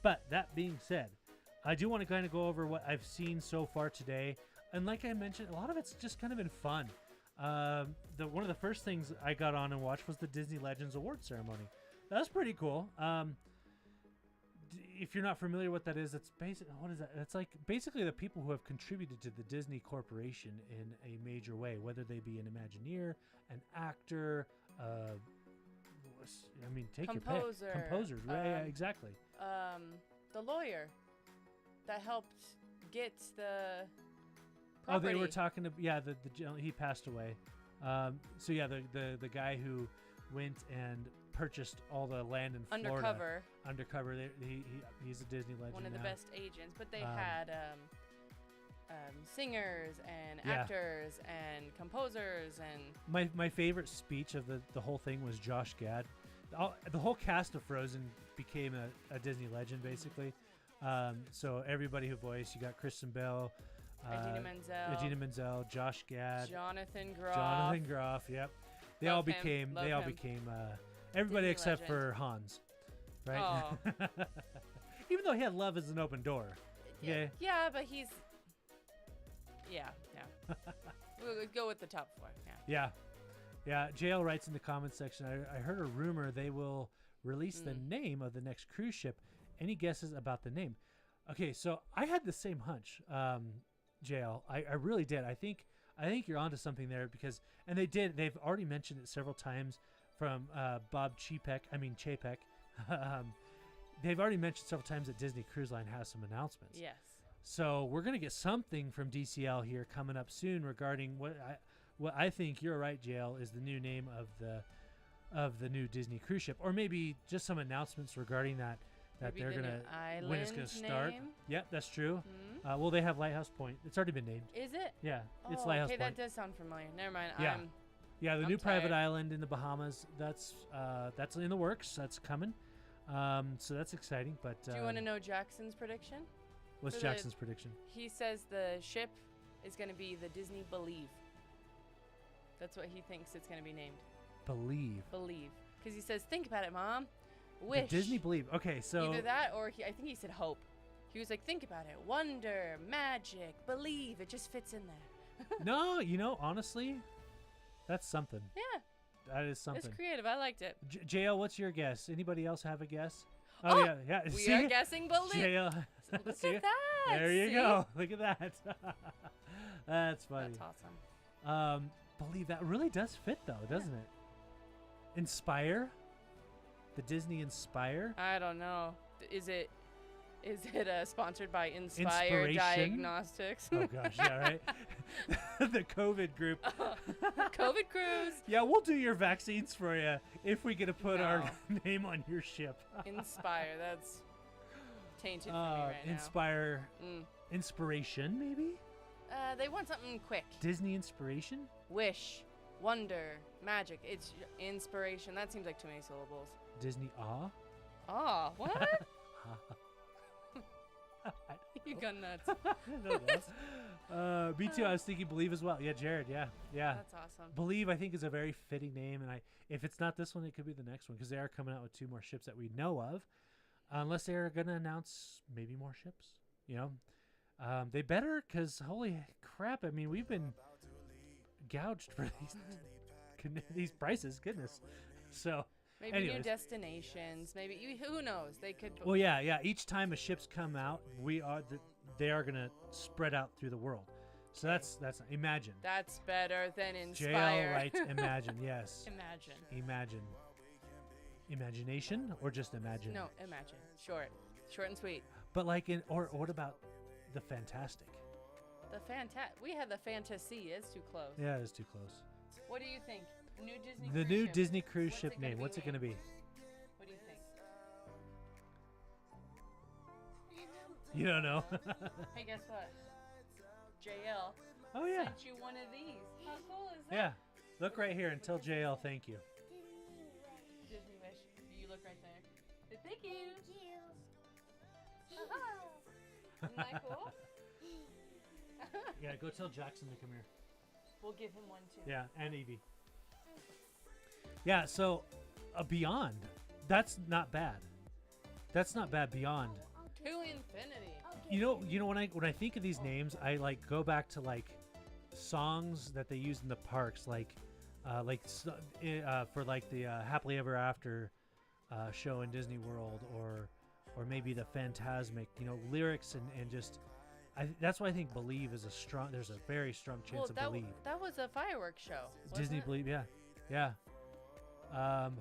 But that being said, I do want to kind of go over what I've seen so far today. And like I mentioned, a lot of it's just kind of been fun. One of the first things I got on and watched was the Disney Legends Award ceremony. That was pretty cool. If you're not familiar with what that is, it's what is that? It's like basically the people who have contributed to the Disney Corporation in a major way, whether they be an Imagineer, an actor, take your pick. Composers, right? Yeah, exactly.
The lawyer that helped get the property.
Oh, they were talking to the he passed away. So yeah, the guy who went and purchased all the land in Florida. Undercover. He's a Disney legend.
One of the
now.
best agents, but they had singers and actors and composers and.
My favorite speech of the whole thing was Josh Gad. The whole cast of Frozen became a Disney legend basically. So everybody who voiced, you got Kristen Bell, Idina Menzel, Josh Gad,
Jonathan Groff.
Yep, they all became everybody
Disney
except
legend.
for Hans, right?
Oh.
Even though he had Love as an Open Door. Okay.
Yeah, but he's. Yeah. We'll go with the top four.
Yeah. JL writes in the comments section, I heard a rumor they will release the name of the next cruise ship. Any guesses about the name? Okay, so I had the same hunch, JL. I really did. I think you're onto something there and they've already mentioned it several times from Bob Chapek. They've already mentioned several times that Disney Cruise Line has some announcements.
Yes.
So we're going to get something from DCL here coming up soon regarding what I think, you're right, JL, is the new name of the new Disney cruise ship, or maybe just some announcements regarding that
Maybe
they're
the
gonna
new
when it's gonna start.
name?
Yep, that's true.
Mhm.
Well, they have Lighthouse Point. It's already been named.
Is it?
Yeah, it's
Oh,
Lighthouse
okay,
Point.
that does sound familiar. Never mind.
Yeah. Yeah, the
I'm
new private
tired.
island in the Bahamas. That's in the works. That's coming. So that's exciting. But
Do you want to know Jackson's prediction?
what's
for the-
Jackson's prediction?
He says the ship is going to be the Disney Believe. That's what he thinks it's going to be named.
Believe.
Believe. Because he says, think about it, Mom. Wish.
The Disney Believe. Okay, so
Either that or I think he said hope. He was like, think about it. Wonder, magic, believe. It just fits in there.
no, honestly, That's something.
Yeah,
That is something.
it's creative. I liked it.
JL, what's your guess? Anybody else have a guess? Oh, yeah.
We
See?
are guessing Believe.
JL.
Look
See?
at that.
There you
See?
go. Look at that. That's funny.
That's awesome.
Believe that really does fit though, doesn't it? Inspire? The Disney Inspire?
I don't know. Is it sponsored by Inspire
Inspiration?
Diagnostics?
Oh gosh, yeah, right. The COVID group.
COVID cruise.
Yeah, we'll do your vaccines for you if we get to put our
No.
name on your ship.
Inspire. That's tainted for me right
Inspire.
now.
Inspiration, maybe?
They want something quick.
Disney Inspiration?
Wish, wonder, magic. It's inspiration. That seems like too many syllables.
Disney Awe?
Oh, what? You got nuts.
Me too. I was thinking Believe as well. Yeah, Jared. Yeah.
That's awesome.
Believe, I think, is a very fitting name, and if it's not this one, it could be the next one because they are coming out with 2 more ships that we know of, unless they're going to announce maybe more ships. You know, they better, because holy crap! I mean, we've been gouged for these prices. Goodness. So.
Maybe
Anyways.
new destinations. Maybe who knows? They could.
Well, yeah. Each time a ship's come out, they are gonna spread out through the world. So that's imagine.
That's better than
JL
inspire.
writes imagine. Yes.
Imagine.
Imagination or just imagine.
No, imagine. Short and sweet.
But or what about the fantastic?
We had the fantasy. It's too close.
Yeah, it's too close.
What do you think? New Disney.
The
cruise
new
ship.
Disney cruise
What's
ship
it gonna
name.
be
What's it gonna be?
What do you think?
You don't know.
Hey, guess what? JL
Oh yeah.
sent you one of these. How cool is that?
Yeah. Look right here and tell JL thank you.
Disney Wish. You look right there. Say thank you. Isn't that cool?
Yeah. Go tell Jackson to come here.
We'll give him one too.
Yeah, and Evie. Yeah, so Beyond, that's not bad. That's not bad. Beyond.
To infinity.
You know when I think of these names, I go back to songs that they use in the parks, for the Happily Ever After show in Disney World, or maybe the Phantasmic, lyrics and just. That's why I think Believe is there's a very strong chance of Believe.
That was a fireworks show.
Disney
wasn't it?
Believe, yeah.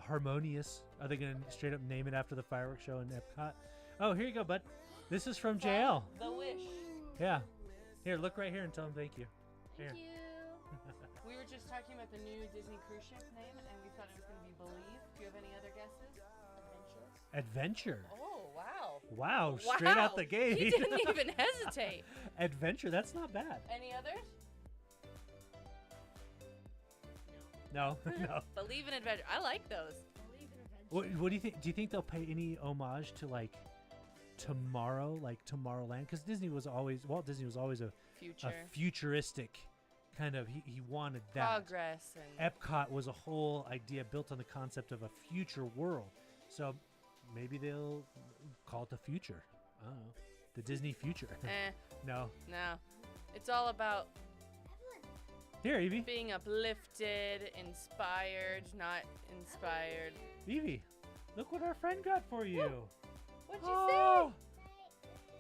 Harmonious. Are they going to straight up name it after the fireworks show in Epcot? Oh, here you go, bud. This is from JL.
The Wish.
Yeah. Here, look right here and tell him thank you.
Thank
Here.
you. We were just talking about the new Disney cruise ship name, and we thought it was going to be Believe. Do you have any other guesses?
Adventure.
Oh, wow.
Wow, straight out the gate.
He didn't even hesitate.
Adventure, that's not bad.
Any others?
No.
Believe in Adventure. I like those.
What do you think? Do you think they'll pay any homage to Tomorrow, Tomorrowland? Because Walt Disney was always a futuristic kind of. He wanted that
progress, and
Epcot was a whole idea built on the concept of a future world. So maybe they'll call it the future. I don't know. The Disney future. No.
It's all about
Here, Evie.
being uplifted, inspired, not inspired.
Evie, look what our friend got for you.
What'd you
Oh.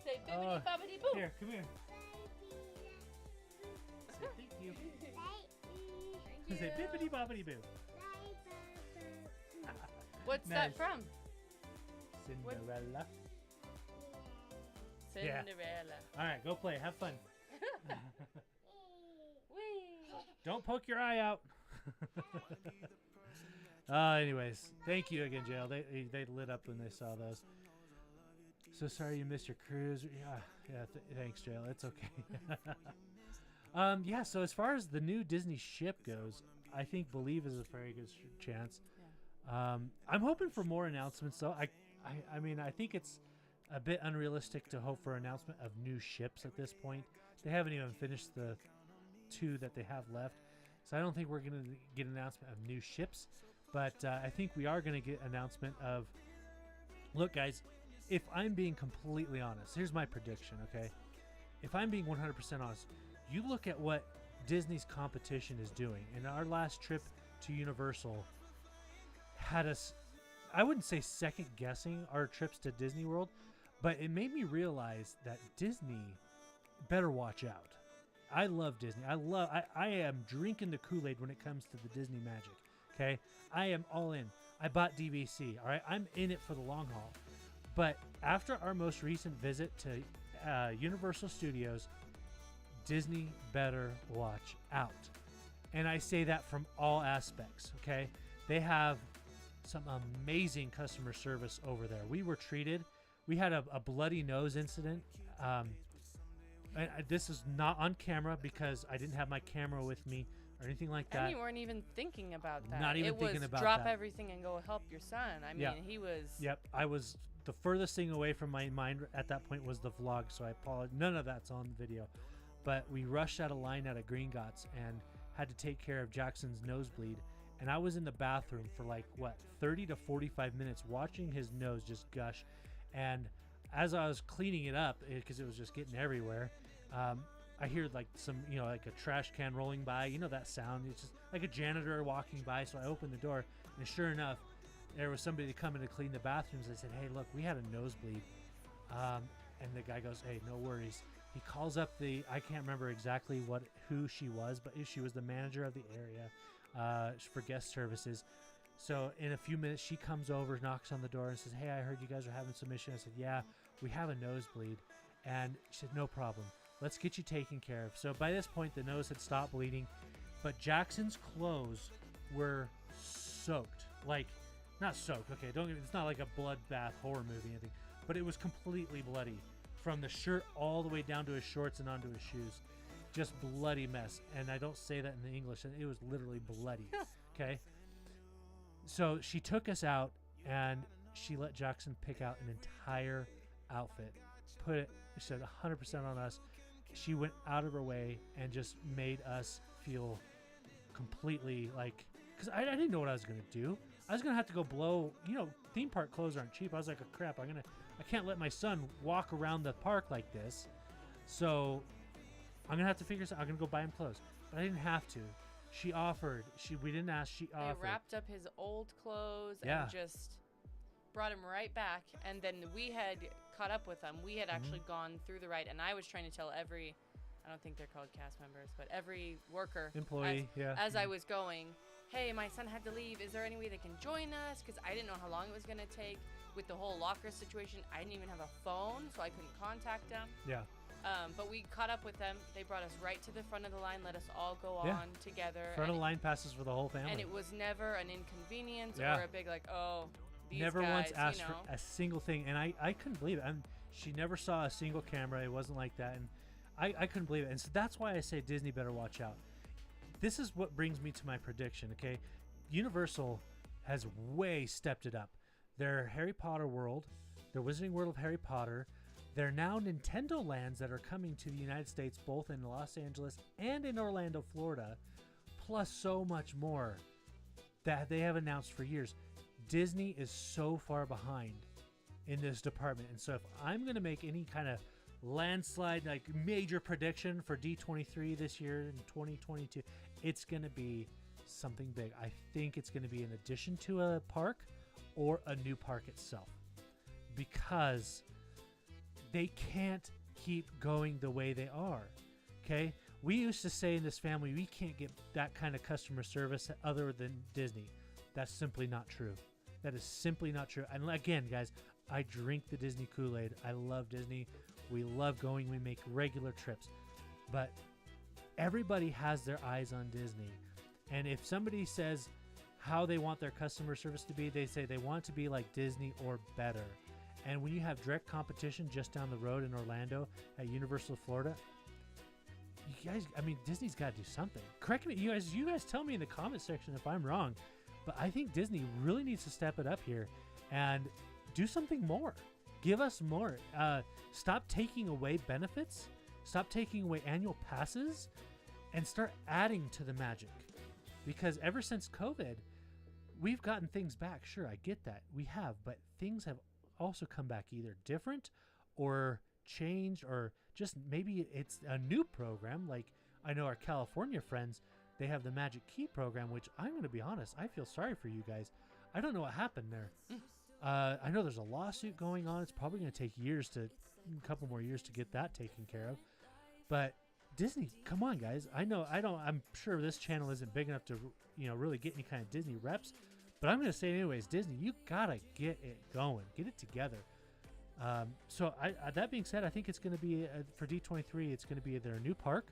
say? Say bibbidi bobbidi boo.
Here, come here. Say thank you. Say bibbidi bobbidi boo.
What's
Nice.
that from?
Cinderella.
Cinderella.
All right, go play. Have fun.
Whee!
Don't poke your eye out. Anyways, thank you again, JL. They lit up when they saw those. So sorry you missed your cruise. Yeah. Thanks, JL. It's okay. Yeah. So as far as the new Disney ship goes, I think Believe is a very good chance.
Yeah.
I'm hoping for more announcements, though. I mean, I think it's a bit unrealistic to hope for announcement of new ships at this point. They haven't even finished the 2 that they have left, so I don't think we're going to get an announcement of new ships. But I think we are going to get announcement of. Look, guys, if I'm being completely honest, here's my prediction. Okay, if I'm being 100% honest, you look at what Disney's competition is doing. And our last trip to Universal had us, I wouldn't say second guessing our trips to Disney World, but it made me realize that Disney better watch out. I love Disney. I am drinking the Kool-Aid when it comes to the Disney magic. Okay, I am all in. I bought DVC. All right, I'm in it for the long haul. But after our most recent visit to Universal Studios, Disney better watch out. And I say that from all aspects. Okay, they have some amazing customer service over there. We were treated. We had a bloody nose incident. This is not on camera because I didn't have my camera with me or anything like that.
And you weren't even thinking about that.
Not even
it
thinking
was
about
drop
that.
everything and go help your son. I mean,
Yeah.
he was.
Yep, I was the furthest thing away from my mind at that point was the vlog, so I apologize. None of that's on video. But we rushed out of line out of Green Gots and had to take care of Jackson's nosebleed. And I was in the bathroom for 30 to 45 minutes watching his nose just gush. And as I was cleaning it up, because it was just getting everywhere, I hear some, like a trash can rolling by. That sound. It's just like a janitor walking by. So I opened the door, and sure enough, there was somebody coming to clean the bathrooms. I said, "Hey, look, we had a nosebleed." And the guy goes, "Hey, no worries." He calls up I can't remember exactly who she was, but she was the manager of the area for guest services. So in a few minutes, she comes over, knocks on the door, and says, "Hey, I heard you guys are having some issue." I said, "Yeah, we have a nosebleed." And she said, "No problem. Let's get you taken care of." So by this point, the nose had stopped bleeding, but Jackson's clothes were soaked. Not soaked, okay, it's not like a bloodbath horror movie or anything, but it was completely bloody from the shirt all the way down to his shorts and onto his shoes. Just bloody mess. And I don't say that in the English, it was literally bloody. Okay. So she took us out and she let Jackson pick out an entire outfit, she said 100% on us. She went out of her way and just made us feel completely because I didn't know what I was going to do. I was going to have to go blow, theme park clothes aren't cheap. I was like, "Oh, crap, I can't let my son walk around the park like this. So I'm going to have to figure something. I'm going to go buy him clothes." But I didn't have to. She offered. We didn't ask. She offered.
They wrapped up his old clothes
Yeah.
and just brought him right back. And then we had caught up with them. We had actually gone through the ride, and I was trying to tell every, I don't think they're called cast members, but every worker,
Employee,
as I was going, "Hey, my son had to leave. Is there any way they can join us?" Because I didn't know how long it was going to take. With the whole locker situation, I didn't even have a phone, so I couldn't contact them.
Yeah.
But we caught up with them. They brought us right to the front of the line, let us all go
Yeah.
on together.
Front of
and
the line passes for the whole family.
And it was never an inconvenience
Yeah.
or a big these
Never
guys,
once asked for a single thing. And I couldn't believe it. She never saw a single camera. It wasn't like that. And I couldn't believe it. And so that's why I say Disney better watch out. This is what brings me to my prediction, okay? Universal has way stepped it up. Their Harry Potter world, their Wizarding World of Harry Potter, they're now Nintendo lands that are coming to the United States, both in Los Angeles and in Orlando, Florida, plus so much more that they have announced for years. Disney is so far behind in this department. And so if I'm going to make any kind of landslide, major prediction for D23 this year in 2022, it's going to be something big. I think it's going to be an addition to a park or a new park itself, because they can't keep going the way they are. Okay, we used to say in this family, we can't get that kind of customer service other than Disney. That's simply not true. That is simply not true. And again, guys, I drink the Disney Kool-Aid. I love Disney. We love going. We make regular trips. But everybody has their eyes on Disney. And if somebody says how they want their customer service to be, they say they want it to be like Disney or better. And when you have direct competition just down the road in Orlando at Universal Florida, you guys, Disney's got to do something. Correct me, you guys tell me in the comment section if I'm wrong, but I think Disney really needs to step it up here and do something more. Give us more. Stop taking away benefits. Stop taking away annual passes and start adding to the magic. Because ever since COVID, we've gotten things back. Sure, I get that. We have, but things have also come back either different or changed, or just maybe it's a new program. I know our California friends, they have the Magic Key program, which I'm going to be honest, I feel sorry for you guys. I don't know what happened there. I know there's a lawsuit going on. It's probably going to take a couple more years to get that taken care of. But Disney, come on, guys. I'm sure this channel isn't big enough to, really get any kind of Disney reps. But I'm going to say anyways, Disney, you got to get it going. Get it together. So that being said, I think it's going to be, for D23, it's going to be either a new park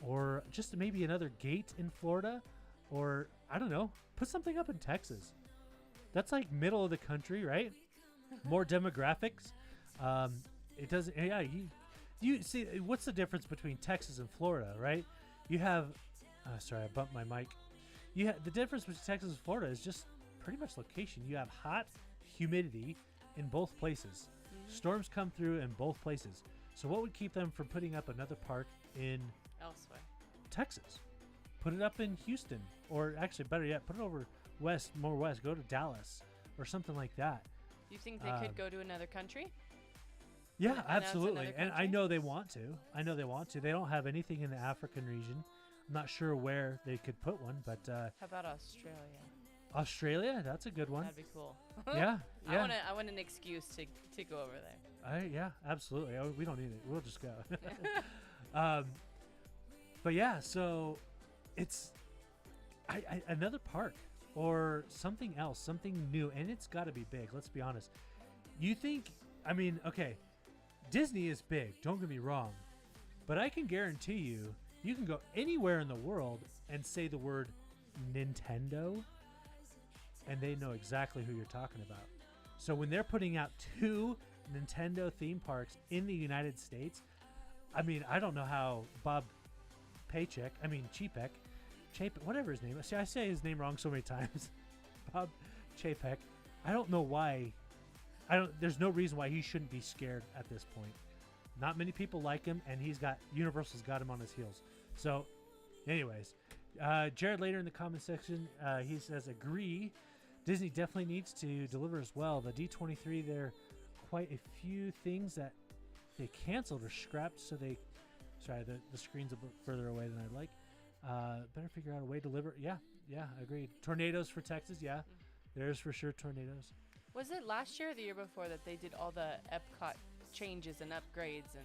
or just maybe another gate in Florida, or, I don't know, put something up in Texas. That's like middle of the country, right? More demographics. It doesn't, yeah, you see, what's the difference between Texas and Florida, right? You have, sorry, I bumped my mic. The difference between Texas and Florida is just pretty much location. You have hot humidity in both places. Storms come through in both places. So what would keep them from putting up another park in
Elsewhere.
Texas? Put it up in Houston, or actually better yet, put it over more west. Go to Dallas or something like that.
You think they could go to another country?
Yeah,
Announce
absolutely.
another
And I
country?
know they want to. They don't have anything in the African region. I'm not sure where they could put one, but
How about Australia?
Australia, that's a good one.
That'd be cool.
Yeah, yeah.
I want an excuse to go over there.
Yeah, absolutely. Oh, we don't need it. We'll just go. But yeah, so it's another park or something else, something new, and it's got to be big. Let's be honest. You think? I mean, okay, Disney is big. Don't get me wrong, but I can guarantee you can go anywhere in the world and say the word Nintendo, and they know exactly who you're talking about. So when they're putting out 2 Nintendo theme parks in the United States, I mean, I don't know how Bob Chapek, whatever his name is. See, I say his name wrong so many times. Bob Chapek. I don't know why. There's no reason why he shouldn't be scared at this point. Not many people like him, and Universal's got him on his heels. So, anyways, Jared later in the comment section, he says, agree. Disney definitely needs to deliver as well. The D23, there are quite a few things that they canceled or scrapped, so the screen's a bit further away than I'd like. Better figure out a way to deliver. Yeah, agreed. Tornadoes for Texas, yeah. There's for sure tornadoes.
Was it last year or the year before that they did all the Epcot changes and upgrades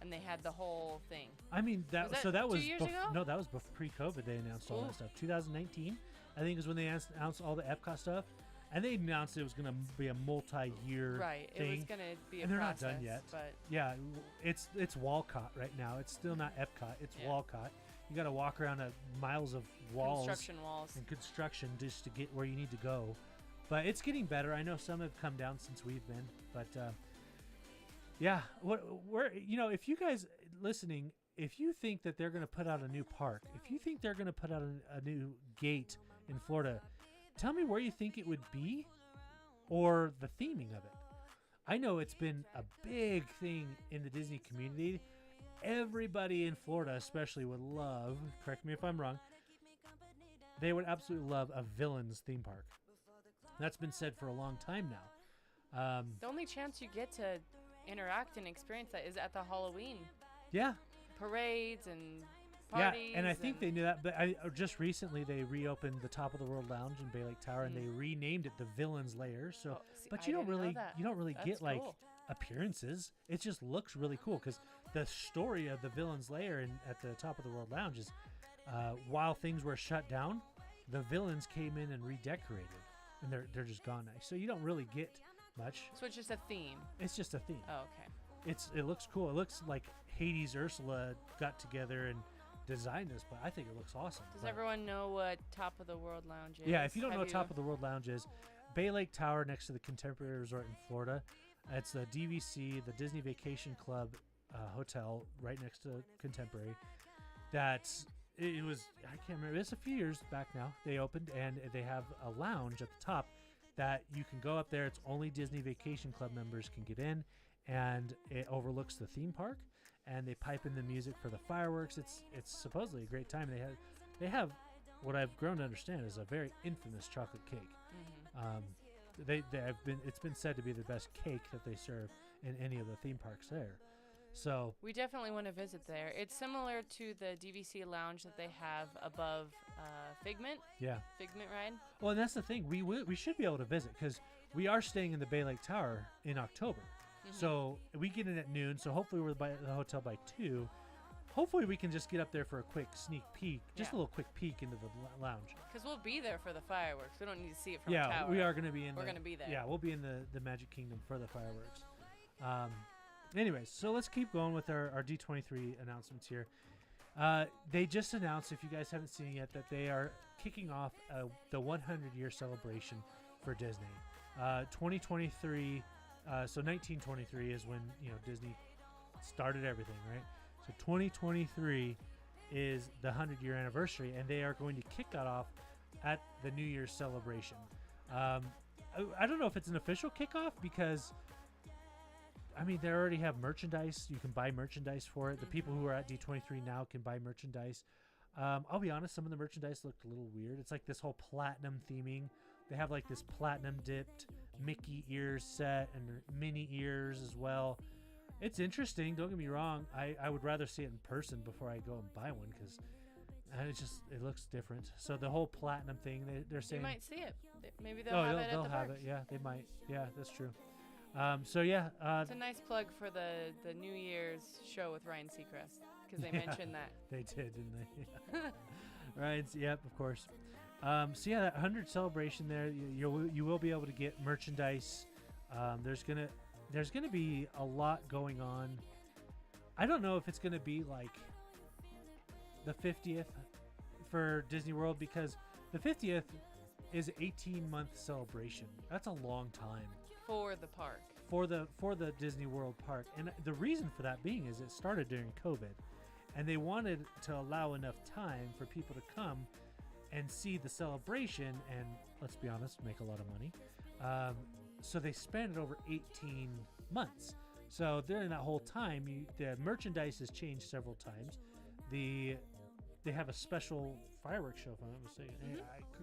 and they had the whole thing?
I mean, that was
2 years ago?
No, that was pre-COVID. They announced all that stuff. 2019, I think, is when they announced all the Epcot stuff, and they announced it was going to be a multi-year
thing. It was going to be a
and they're
process,
not done yet.
But
yeah, it's Walcott right now. It's still not Epcot. It's Walcott. You got to walk around miles of walls,
construction walls,
and construction just to get where you need to go. But it's getting better. I know some have come down since we've been, but yeah, if you guys listening, if you think that they're going to put out a new park, if you think they're going to put out a new gate in Florida, tell me where you think it would be or the theming of it. I know it's been a big thing in the Disney community. Everybody in Florida especially would love, correct me if I'm wrong, they would absolutely love a Villains theme park. That's been said for a long time now.
The only chance you get to interact and experience that is at the Halloween parades and parties.
Yeah, and I think they knew that, but just recently they reopened the Top of the World Lounge in Bay Lake Tower, and they renamed it the Villains Lair. So, but you don't really
That's
get
cool.
appearances. It just looks really cool because the story of the Villains Lair at the Top of the World Lounge is while things were shut down, the villains came in and redecorated, and they're just gone now. So you don't really get much.
So it's just a theme.
It's just a theme.
Oh, okay.
It looks cool. It looks like Hades Ursula got together and designed this, but I think it looks awesome.
Does everyone know what Top of the World Lounge is?
Yeah, if you don't know what Top of the World Lounge is, Bay Lake Tower next to the Contemporary Resort in Florida. It's the DVC, the Disney Vacation Club hotel right next to Contemporary. It was, I can't remember, it's a few years back now. They opened, and they have a lounge at the top that you can go up there. It's only Disney Vacation Club members can get in, and it overlooks the theme park, and they pipe in the music for the fireworks. It's supposedly a great time. They have what I've grown to understand is a very infamous chocolate cake.
Mm-hmm.
It's been said to be the best cake that they serve in any of the theme parks there. So
We definitely want to visit there. It's similar to the DVC lounge that they have above Figment ride.
well, and that's the thing. We should be able to visit because we are staying in the Bay Lake Tower in October. So we get in at noon. So hopefully we're by the hotel by 2. Hopefully we can just get up there for a quick sneak peek, just a little quick peek into the lounge.
Because we'll be there for the fireworks. We don't need to see it from the tower.
We are going to be in.
We're going to be there.
Yeah, we'll be in the Magic Kingdom for the fireworks. Anyways, so let's keep going with our D23 announcements here. They just announced, if you guys haven't seen it yet, that they are kicking off the 100-year celebration for Disney. 2023, so 1923 is when Disney started everything, right? So 2023 is the 100-year anniversary, and they are going to kick that off at the New Year's celebration. I don't know if it's an official kickoff because, I mean, they already have merchandise. You can buy merchandise for it. The people who are at D23 now can buy merchandise. I'll be honest, some of the merchandise looked a little weird. It's like this whole platinum theming. They have like this platinum dipped Mickey ears set and Minnie ears as well. It's interesting. Don't get me wrong. I would rather see it in person before I go and buy one because it looks different. So the whole platinum thing, they're saying
You might see it. Maybe they'll have it at the parks.
Yeah, they might. Yeah, that's true. So yeah,
it's a nice plug for the New Year's show with Ryan Seacrest because they mentioned that.
They did, didn't they? Right. Yep, of course. So yeah, that 100 celebration there, you will be able to get merchandise. There's gonna be a lot going on. I don't know if it's gonna be like the 50th for Disney World because the 50th is an 18-month celebration. That's a long time
For the park.
for the Disney World park. And the reason for that being is it started during COVID, and they wanted to allow enough time for people to come and see the celebration and, let's be honest, make a lot of money. So they spanned it over 18 months. So during that whole time, the merchandise has changed several times. They have a special fireworks show, if I'm not mistaken.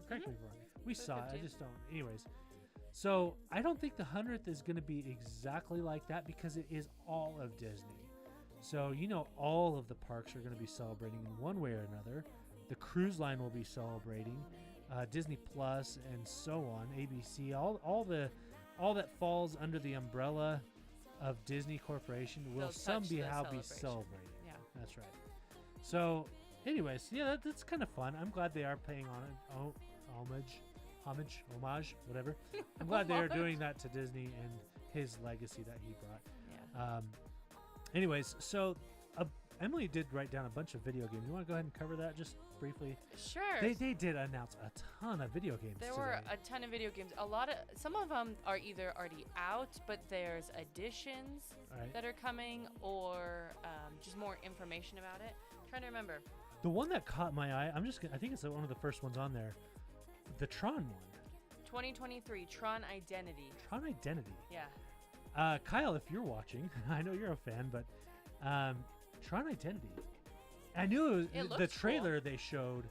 Correct me if I'm wrong. We saw it. I just don't. Anyways. So I don't think the 100th is going to be exactly like that because it is all of Disney. So all of the parks are going to be celebrating in one way or another. The cruise line will be celebrating, Disney Plus, and so on. ABC, all that falls under the umbrella of Disney Corporation will somehow be celebrated.
Yeah,
that's right. So, anyways, yeah, that's kind of fun. I'm glad they are paying homage, whatever. I'm glad they are doing that to Disney and his legacy that he brought.
Yeah.
Anyways, so Emily did write down a bunch of video games. You want to go ahead and cover that just briefly?
Sure.
They did announce a ton of video games
There
today.
were a ton of video games. Some of them are either already out, but there's additions that are coming, or just more information about it. I'm trying to remember.
The one that caught my eye, I think it's one of the first ones on there. The Tron one.
2023 Tron Identity.
Tron Identity.
Yeah.
Kyle, if you're watching, I know you're a fan, but Tron Identity. I knew the trailer they showed.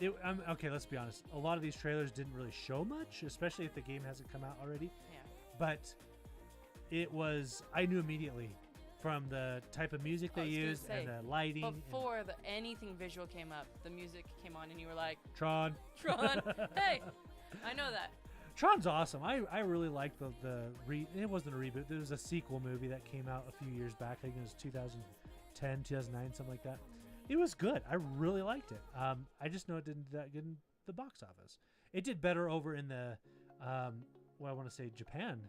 Okay, let's be honest. A lot of these trailers didn't really show much, especially if the game hasn't come out already.
Yeah.
But I knew immediately from the type of music they used and the lighting.
Before anything visual came up, the music came on and you were like,
Tron.
Hey, I know that.
Tron's awesome. I really liked it wasn't a reboot. There was a sequel movie that came out a few years back. I think it was 2010, 2009, something like that. It was good. I really liked it. I just know it didn't do that good in the box office. It did better over in the, I want to say Japan,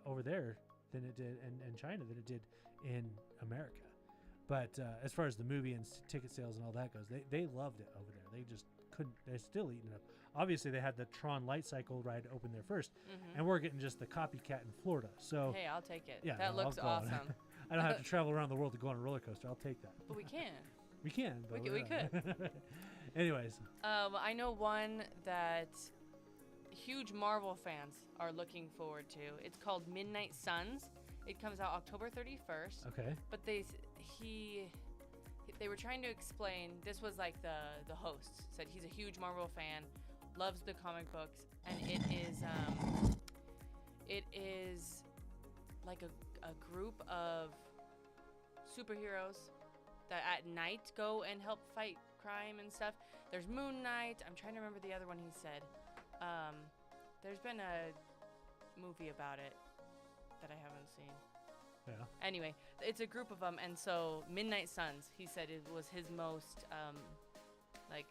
over there than it did, and China than it did in America. But as far as the movie and ticket sales and all that goes, they loved it over there. They just couldn't. They're still eating it up. Obviously, they had the Tron Light Cycle ride open there first, and we're getting just the copycat in Florida. So
hey, I'll take it.
Yeah,
that looks awesome.
I don't have to travel around the world to go on a roller coaster. I'll take that.
But we can.
We can. But
we could.
Anyways.
I know one that huge Marvel fans are looking forward to. It's called Midnight Suns. It comes out October 31st.
Okay.
But they were trying to explain. This was like the host said he's a huge Marvel fan, loves the comic books, and it is like a group of superheroes that at night go and help fight crime and stuff. There's Moon Knight. I'm trying to remember the other one he said. There's been a movie about it that I haven't seen.
Yeah.
Anyway, it's a group of them, and so Midnight Suns, he said it was his most like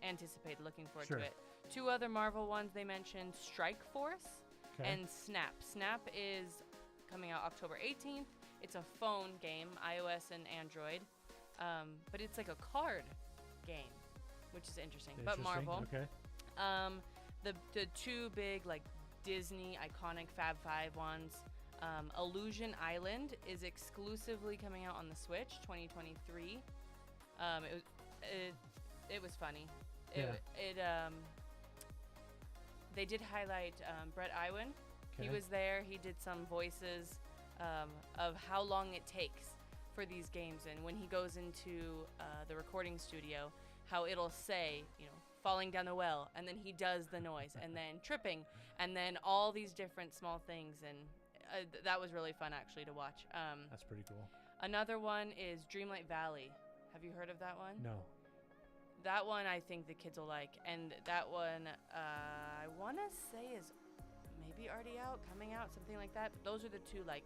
anticipated, looking forward
Sure.
to it. 2 other Marvel ones they mentioned: Strike Force
Okay.
and Snap. Snap is coming out October 18th. It's a phone game, iOS and Android, but it's like a card game, which is interesting. But
Interesting.
Marvel.
Okay.
The 2 big like Disney iconic Fab Five ones. Illusion Island is exclusively coming out on the Switch, 2023. It was funny. They did highlight Brett Iwan. He
Okay.
was there. He did some voices of how long it takes for these games, and when he goes into the recording studio, how it'll say, falling down the well, and then he does the noise, and then tripping, and then all these different small things, and that was really fun actually to watch.
That's pretty cool.
Another one is Dreamlight Valley. Have you heard of that one?
No.
That one I think the kids will like, and that one I want to say is maybe already out, coming out, something like that. But those are the 2 like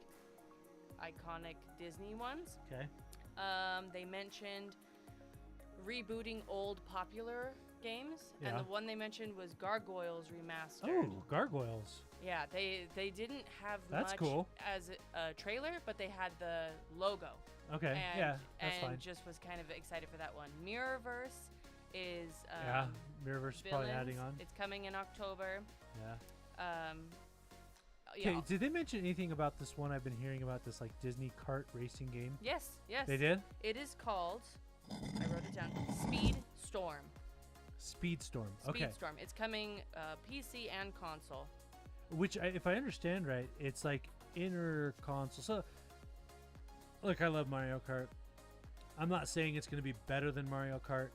iconic Disney ones.
Okay.
They mentioned rebooting old popular games, and
Yeah.
the one they mentioned was Gargoyles Remastered.
Oh, gargoyles.
Yeah, they didn't have
That's
much
cool.
as a trailer, but they had the logo.
Okay.
And,
yeah, that's
and
fine.
just was kind of excited for that one. Mirrorverse is
Yeah. Mirrorverse is probably
Villains.
adding on.
It's coming in October.
Yeah.
Yeah.
Okay. Did they mention anything about this one I've been hearing about, this like Disney kart racing game?
Yes.
They did?
It is called, I wrote it down, Speed Storm.
Speedstorm. Okay.
Speedstorm. It's coming PC and console.
Which, if I understand right, it's like inner console. So, look, I love Mario Kart. I'm not saying it's going to be better than Mario Kart,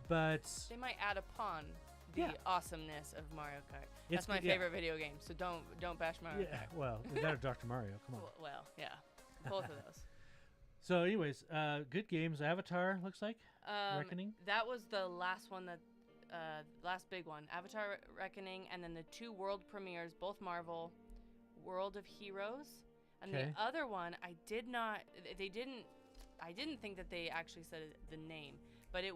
but
They might add upon the
Yeah.
awesomeness of Mario Kart.
It's
That's my
good, yeah.
favorite video game, so don't bash Mario
yeah.
Kart.
Well, better Dr. Mario. Come on.
Well, yeah, both of those.
So, anyways, good games. Avatar looks like Reckoning.
That was the last one that, last big one. Avatar Reckoning, and then the 2 world premieres, both Marvel, World of Heroes, and
Okay.
the other one I didn't think that they actually said the name, but it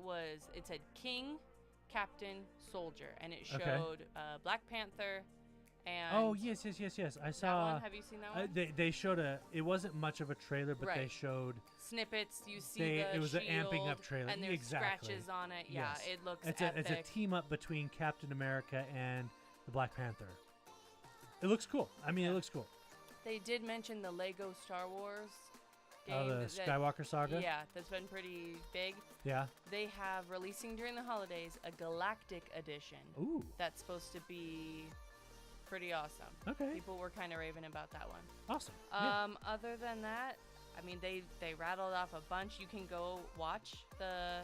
said King, Captain, Soldier, and it
Okay.
showed Black Panther and
Oh yes. I
that
saw.
one. Have you seen that one?
They showed it wasn't much of a trailer, but they
Right.
showed.
Snippets. You see
It was an amping up
shield,
trailer.
and there's
Exactly.
scratches on it. Yeah,
Yes.
it looks
It's
epic.
a team up between Captain America and the Black Panther. It looks cool. I mean, it looks cool.
They did mention the Lego Star Wars game.
Oh, the
that-
Skywalker saga.
Yeah, that's been pretty big.
Yeah.
They have releasing during the holidays a Galactic Edition
Ooh.
that's supposed to be pretty awesome.
Okay.
People were kind of raving about that one.
Awesome. Yeah.
Other than that, I mean, they rattled off a bunch. You can go watch the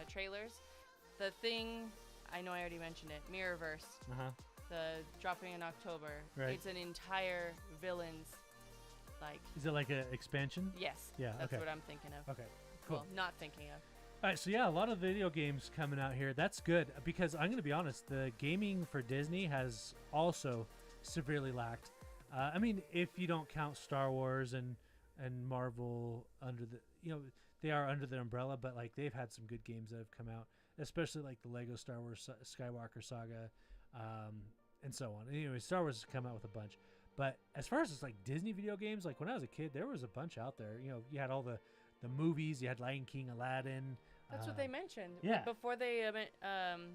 trailers. The thing, I know I already mentioned it, Mirrorverse,
Uh-huh.
the dropping in October.
Right.
It's an entire villains, like,
Is it like an expansion?
yes.
Yeah,
That's
okay.
what I'm thinking of.
Okay. Cool.
Well, not thinking of.
All right, so yeah, a lot of video games coming out here. That's good because I'm going to be honest, the gaming for Disney has also severely lacked. I mean, if you don't count Star Wars and Marvel under the, they are under the umbrella, but like they've had some good games that have come out, especially like the Lego Star Wars Skywalker saga, and so on. Anyway, Star Wars has come out with a bunch. But as far as just like Disney video games, like when I was a kid, there was a bunch out there. You had all the movies. You had Lion King, Aladdin.
That's what they mentioned.
yeah.
Before they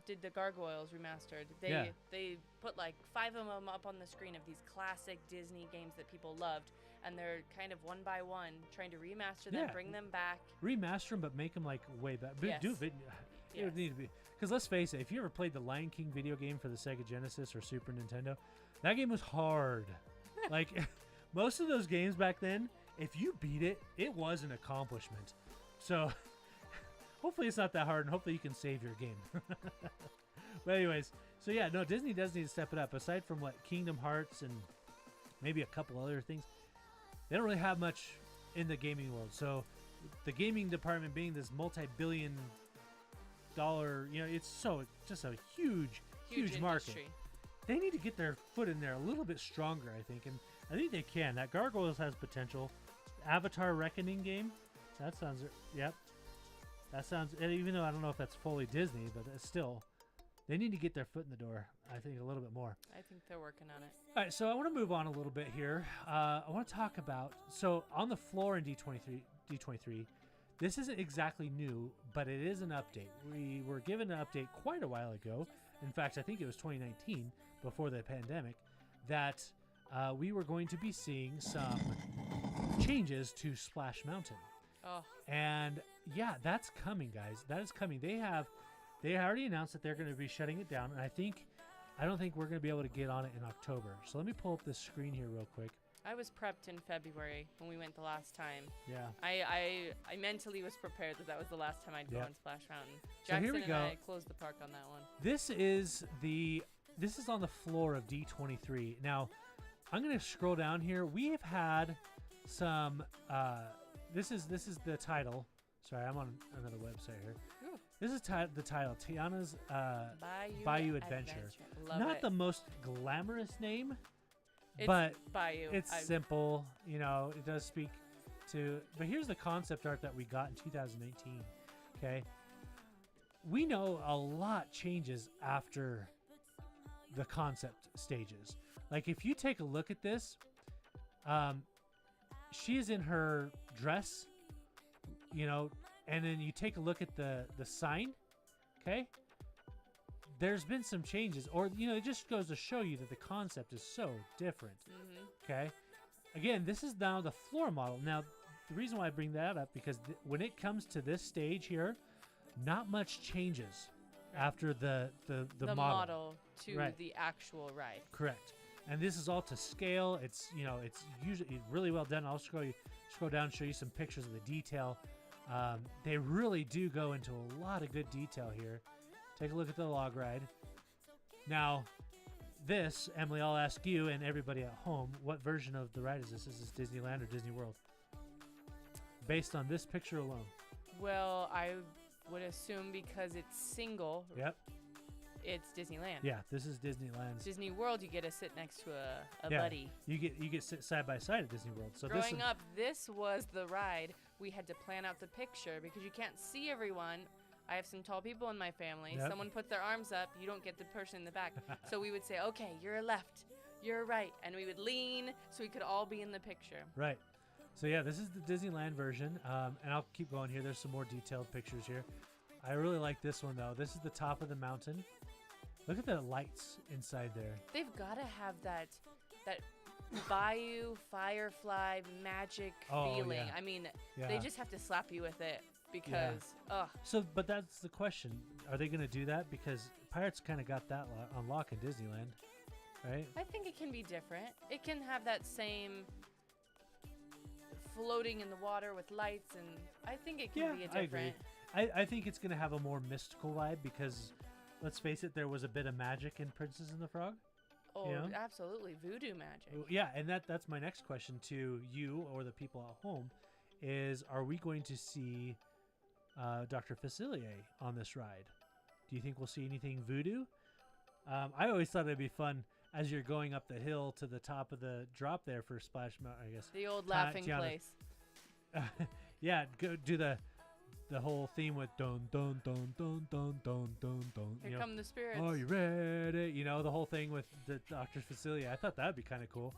did the Gargoyles remastered, they put like 5 of them up on the screen of these classic Disney games that people loved, and they're kind of one by one trying to remaster them,
Yeah.
bring them back.
Remaster them, but make them like way back.
Yes.
Do it. It would
Yes.
need to be, because let's face it. If you ever played the Lion King video game for the Sega Genesis or Super Nintendo, that game was hard. Like most of those games back then, if you beat it, it was an accomplishment. So hopefully it's not that hard, and hopefully you can save your game. But anyways, so yeah, no, Disney does need to step it up. Aside from what Kingdom Hearts and maybe a couple other things, they don't really have much in the gaming world. So the gaming department being this multi-billion dollar, it's just a huge market.
industry.
They need to get their foot in there a little bit stronger, I think, and I think they can. That Gargoyles has potential. Avatar Reckoning game. That sounds. Yep. That sounds. Even though I don't know if that's fully Disney, but it's still, they need to get their foot in the door. I think a little bit more.
I think they're working on it.
All right, so I want to move on a little bit here. I want to talk about on the floor in D23. This isn't exactly new, but it is an update. We were given an update quite a while ago. In fact, I think it was 2019, before the pandemic, that we were going to be seeing some changes to Splash Mountain.
Oh,
And yeah, that's coming, guys. That is coming. They already announced that they're going to be shutting it down, and I don't think we're going to be able to get on it in October. So let me pull up this screen here real quick.
I was prepped in February when we went the last time.
Yeah.
I mentally was prepared that was the last time I'd go
Yep.
on Splash Mountain.
So here
Jackson
we
and
go.
I closed the park on that one.
This is on the floor of D23. Now, I'm going to scroll down here. We have had some this is the title. Sorry, I'm on another website here.
Ooh.
This is the title, Tiana's
Bayou
Adventure.
Love
Not
it.
the most glamorous name,
It's
but
Bayou.
it's simple. It does speak to. But here's the concept art that we got in 2019. Okay, we know a lot changes after the concept stages. Like if you take a look at this, she's in her dress, and then you take a look at the sign. Okay, there's been some changes, or it just goes to show you that the concept is so different.
Mm-hmm.
Okay, again, this is now the floor model. Now, the reason why I bring that up because when it comes to this stage here, not much changes after the
model to
Right.
the actual ride.
Correct. And this is all to scale. It's it's usually really well done. I'll scroll down and show you some pictures of the detail. They really do go into a lot of good detail here. Take a look at the log ride. Now, this, Emily, I'll ask you and everybody at home, what version of the ride is this? Is this Disneyland or Disney World? Based on this picture alone.
Well, I would assume because it's single,
Yep.
it's Disneyland.
Yeah, this is Disneyland's.
Disney World, you get to sit next to a
Yeah,
buddy.
You get sit side by side at Disney World. So
Growing up, this was the ride. We had to plan out the picture because you can't see everyone. I have some tall people in my family.
Yep.
Someone put their arms up. You don't get the person in the back. So we would say, okay, you're left, you're right. And we would lean so we could all be in the picture.
Right. So yeah, this is the Disneyland version, and I'll keep going here. There's some more detailed pictures here. I really like this one though. This is the top of the mountain. Look at the lights inside there.
They've got to have that Bayou Firefly magic feeling.
Yeah.
I mean,
Yeah.
they just have to slap you with it because,
So, but that's the question. Are they going to do that? Because Pirates kind of got that on lock in Disneyland, right?
I think it can be different. It can have that same floating in the water with lights, and I think it can be a different.
I agree. I think it's going to have a more mystical vibe because, let's face it, there was a bit of magic in Princess and the Frog.
Oh,
you know?
absolutely, voodoo magic.
Yeah, and that's my next question to you or the people at home is, are we going to see Dr. Facilier on this ride? Do you think we'll see anything voodoo? I always thought it'd be fun as you're going up the hill to the top of the drop there for Splash Mountain, I guess.
The old laughing
Tiana.
place.
Yeah, go do the whole theme with dun dun dun dun dun dun dun dun.
Here come the spirits.
Are you ready? The whole thing with the Dr. Facilier. I thought that'd be kind of cool.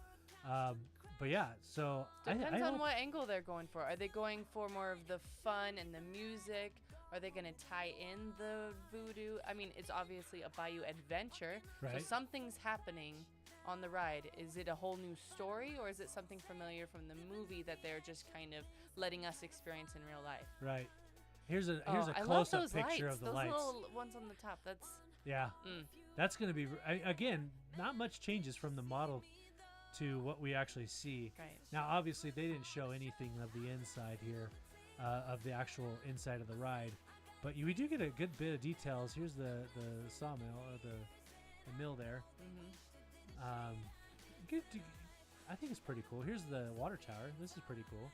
But yeah, so
Depends
I
on
hope-
what angle they're going for. Are they going for more of the fun and the music? Are they going to tie in the voodoo? I mean, it's obviously a Bayou adventure. So
Right.
something's happening on the ride. Is it a whole new story, or is it something familiar from the movie that they're just kind of letting us experience in real life?
Right. Here's a
I love
close-up
those
picture
lights.
of the
those
lights.
little ones on the top. That's
Yeah. That's going to be again, not much changes from the model to what we actually see.
right.
Now, obviously, they didn't show anything of the inside here, of the actual inside of the ride, but we do get a good bit of details. Here's the sawmill, or the mill there.
Mm-hmm.
I think it's pretty cool. Here's the water tower. This is pretty cool.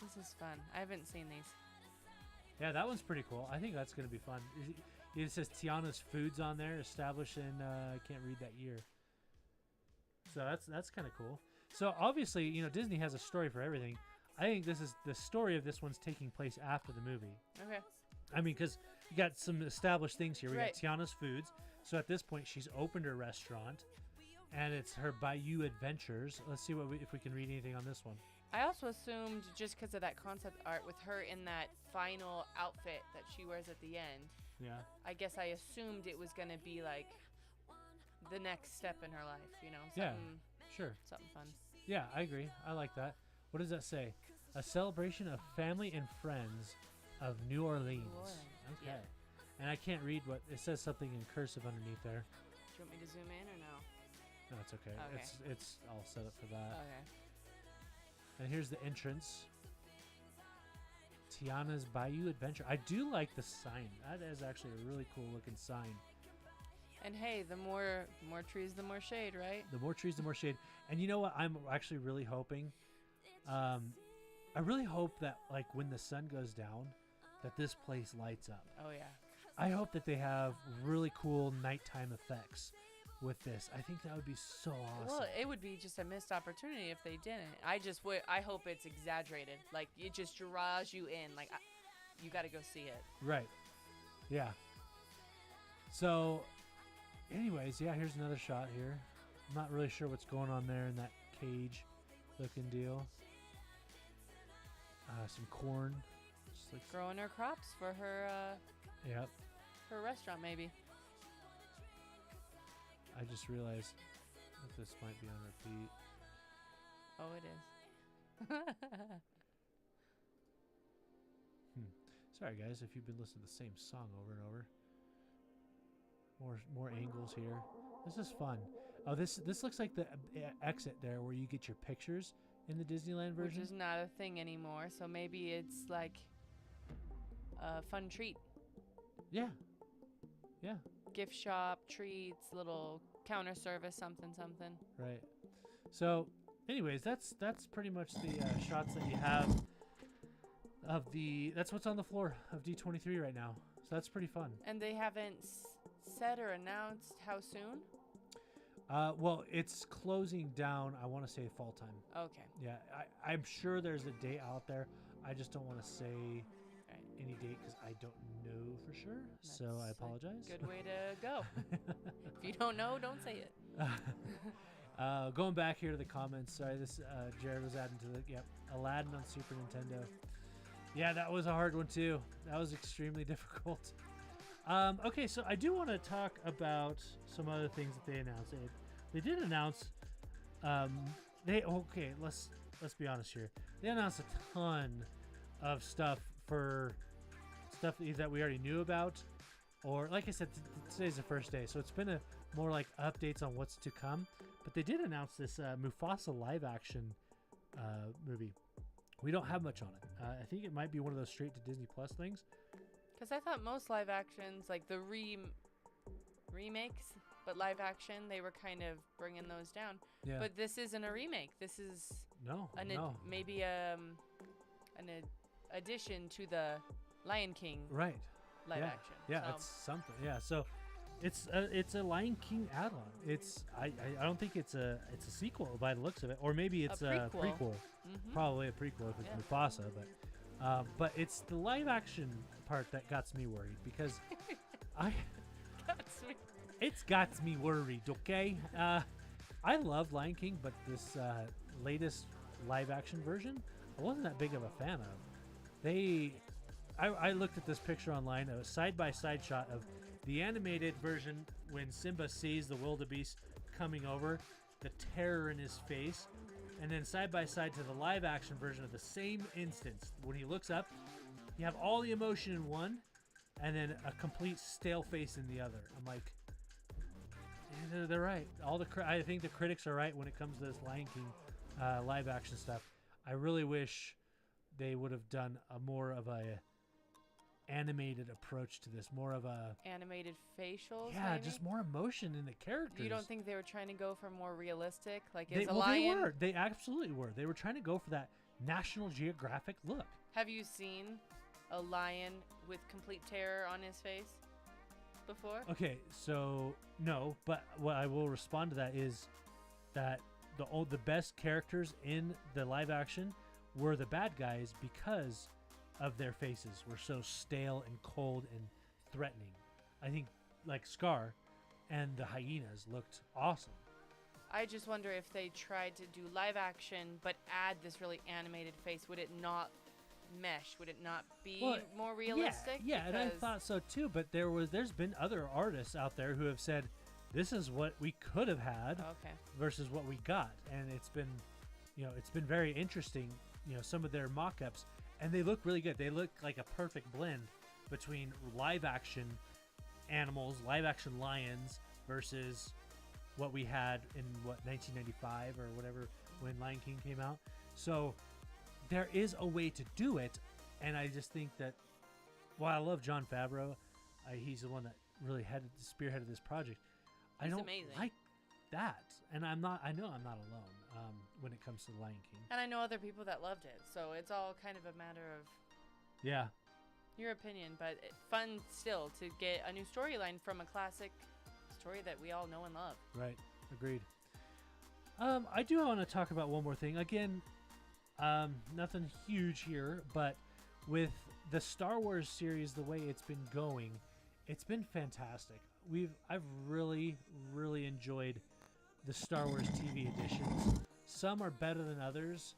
This is fun. I haven't seen these.
Yeah, that one's pretty cool. I think that's going to be fun. It says Tiana's Foods on there, established in, I can't read that year. So that's kind of cool. So obviously, Disney has a story for everything. I think the story of this one's taking place after the movie.
Okay.
I mean, because you got some established things here. We
Right.
got Tiana's Foods. So at this point, she's opened her restaurant, and it's her Bayou Adventures. Let's see if we can read anything on this one.
I also assumed, just because of that concept art with her in that final outfit that she wears at the end,
Yeah.
I guess I assumed it was going to be like the next step in her life,
Yeah.
something,
Sure.
something fun.
Yeah, I agree. I like that. What does that say? A celebration of family and friends of New Orleans. Okay.
yeah.
And I can't read what it says. Something in cursive underneath there.
Do you want me to zoom in or no?
No, it's okay.
Okay.
It's all set up for that.
Okay.
And here's the entrance. Tiana's Bayou Adventure. I do like the sign. That is actually a really cool looking sign.
And hey, the more trees, the more shade, right?
The more trees, the more shade. And you know what? I'm actually really hoping. I really hope that like when the sun goes down, that this place lights up.
Oh yeah.
I hope that they have really cool nighttime effects with this. I think that would be so awesome.
Well, it would be just a missed opportunity if they didn't. I hope it's exaggerated. Like it just draws you in. Like you got to go see it.
Right. Yeah. So, anyways, yeah, here's another shot here. I'm not really sure what's going on there in that cage looking deal. Some corn. Just like,
Growing her crops for her
yep.
her restaurant maybe.
I just realized that this might be on repeat.
Oh, it is.
Sorry, guys, if you've been listening to the same song over and over. More angles here. This is fun. Oh, this looks like the exit there where you get your pictures in the Disneyland version.
Which is not a thing anymore. So maybe it's like a fun treat.
Yeah. Yeah.
Gift shop, treats, little counter service, something.
Right. So, anyways, that's pretty much the shots that you have of the. That's what's on the floor of D23 right now. So that's pretty fun.
And they haven't said or announced how soon?
Well, it's closing down. I want to say fall time.
Okay.
Yeah, I'm sure there's a date out there. I just don't want to say
Right.
any date because I don't know for sure. So I
That's a
apologize.
Good way to go. If you don't know, don't say it.
Going back here to the comments. Sorry, this Jared was adding to the Aladdin on Super Nintendo. Yeah, that was a hard one too. That was extremely difficult. Okay, so I do want to talk about some other things that they announced. They did announce. Let's be honest here. They announced a ton of stuff that we already knew about, or like I said, today's the first day, so it's been more like updates on what's to come. But they did announce this Mufasa live action movie. We don't have much on it. I think it might be one of those straight to Disney Plus things.
Because I thought most live actions, like the remakes, but live action, they were kind of bringing those down.
Yeah.
But this isn't a remake. This is
No.
maybe an addition to the Lion King
Right.
live
yeah.
action.
Yeah,
So,
it's something. Yeah, so it's a Lion King add-on. I don't think it's a sequel by the looks of it, or maybe it's a prequel.
mhm.
Probably a prequel if it's
Yeah.
Mufasa, but it's the live action part that got me worried because
That's me.
it's got me worried. Okay, I love Lion King, but this latest live action version I wasn't that big of a fan of. I looked at this picture online, a side-by-side shot of the animated version when Simba sees the wildebeest coming over, the terror in his face, and then side-by-side to the live-action version of the same instance. When he looks up, you have all the emotion in one, and then a complete stale face in the other. I'm like, yeah, they're right. I think the critics are right when it comes to this Lion King live-action stuff. I really wish they would have done a more of a animated approach to this, more of a
Animated facials.
yeah,
maybe?
just more emotion in the characters.
You don't think they were trying to go for more realistic? Like,
they,
is a
well,
lion?
they were. They absolutely were. They were trying to go for that National Geographic look.
Have you seen a lion with complete terror on his face before?
Okay, so no, but what I will respond to that is that the best characters in the live action were the bad guys because of their faces were so stale and cold and threatening. I think like Scar and the hyenas looked awesome.
I just wonder if they tried to do live action but add this really animated face, would it not mesh? Would it not be more realistic?
Yeah, and I thought so too, but there's been other artists out there who have said this is what we could have had versus what we got, and it's been very interesting, some of their mock-ups, and they look really good. They look like a perfect blend between live action animals, live action lions versus what we had in 1995 or whatever when Lion King came out. So there is a way to do it, and I just think that while I love Jon Favreau, he's the one that really spearheaded this project. I don't
amazing.
like that, and I know I'm not alone when it comes to The Lion King.
And I know other people that loved it, so it's all kind of a matter of your opinion, but fun still to get a new storyline from a classic story that we all know and love.
Right, agreed. I do want to talk about one more thing. Again, nothing huge here, but with the Star Wars series, the way it's been going, it's been fantastic. I've really, really enjoyed the Star Wars TV editions. Some are better than others.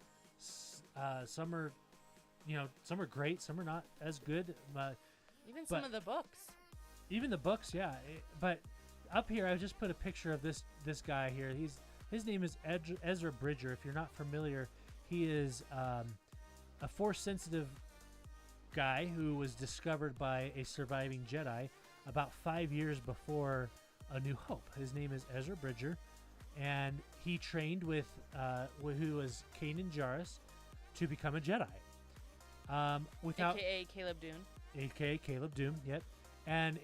Some are great. Some are not as good.
Even some of the books.
Even the books, yeah. But up here, I just put a picture of this guy here. His name is Ezra Bridger. If you're not familiar, he is a Force-sensitive guy who was discovered by a surviving Jedi about 5 years before A New Hope. His name is Ezra Bridger, and he trained with who was Kanan Jarrus to become a Jedi.
AKA Caleb Dune.
AKA Caleb Dune, yep. And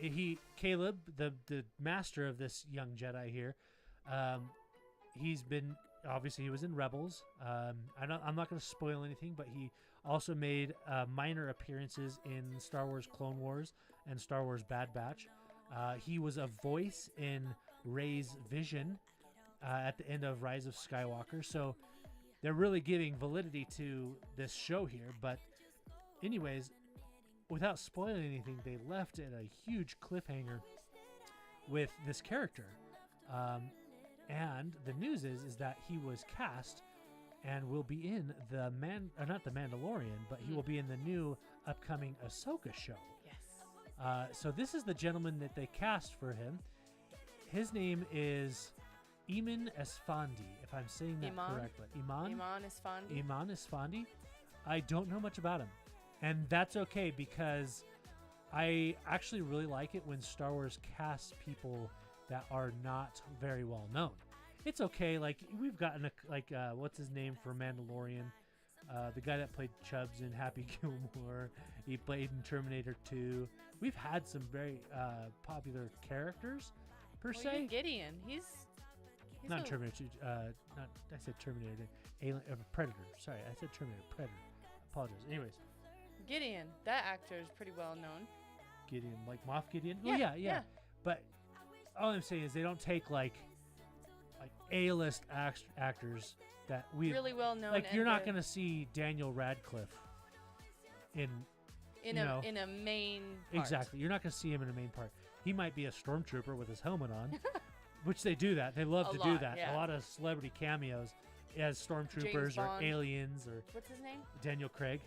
Caleb, the master of this young Jedi here, he was in Rebels. I'm not going to spoil anything, but he also made minor appearances in Star Wars Clone Wars and Star Wars Bad Batch. He was a voice in Rey's vision at the end of Rise of Skywalker. So they're really giving validity to this show here. But anyways, without spoiling anything, they left it a huge cliffhanger with this character. And the news is that he was cast and will be in not the Mandalorian, but he will be in the new upcoming Ahsoka show.
Yes.
So this is the gentleman that they cast for him. His name is Eamon Esfandi, if I'm saying that correctly. Eamon Esfandi. I don't know much about him. And that's okay, because I actually really like it when Star Wars casts people that are not very well known. It's okay. Like, we've gotten what's his name for Mandalorian? The guy that played Chubbs in Happy Gilmore. He played in Terminator 2. We've had some very popular characters, per se.
Even Gideon. He's
not Terminator 2. I said Terminator. Predator. Sorry, I said Terminator. Predator. Apologize. Anyways.
Gideon. That actor is pretty well known.
Gideon, like Moff Gideon?
Yeah,
Oh, yeah. But all I'm saying is they don't take like A-list actors that we
really well known.
Like, you're not going to see Daniel Radcliffe in
a main part.
Exactly. You're not going to see him in a main part. He might be a stormtrooper with his helmet on, which they do that. They love to do that.
Yeah.
A lot of celebrity cameos as stormtroopers or aliens or
what's his name?
Daniel Craig.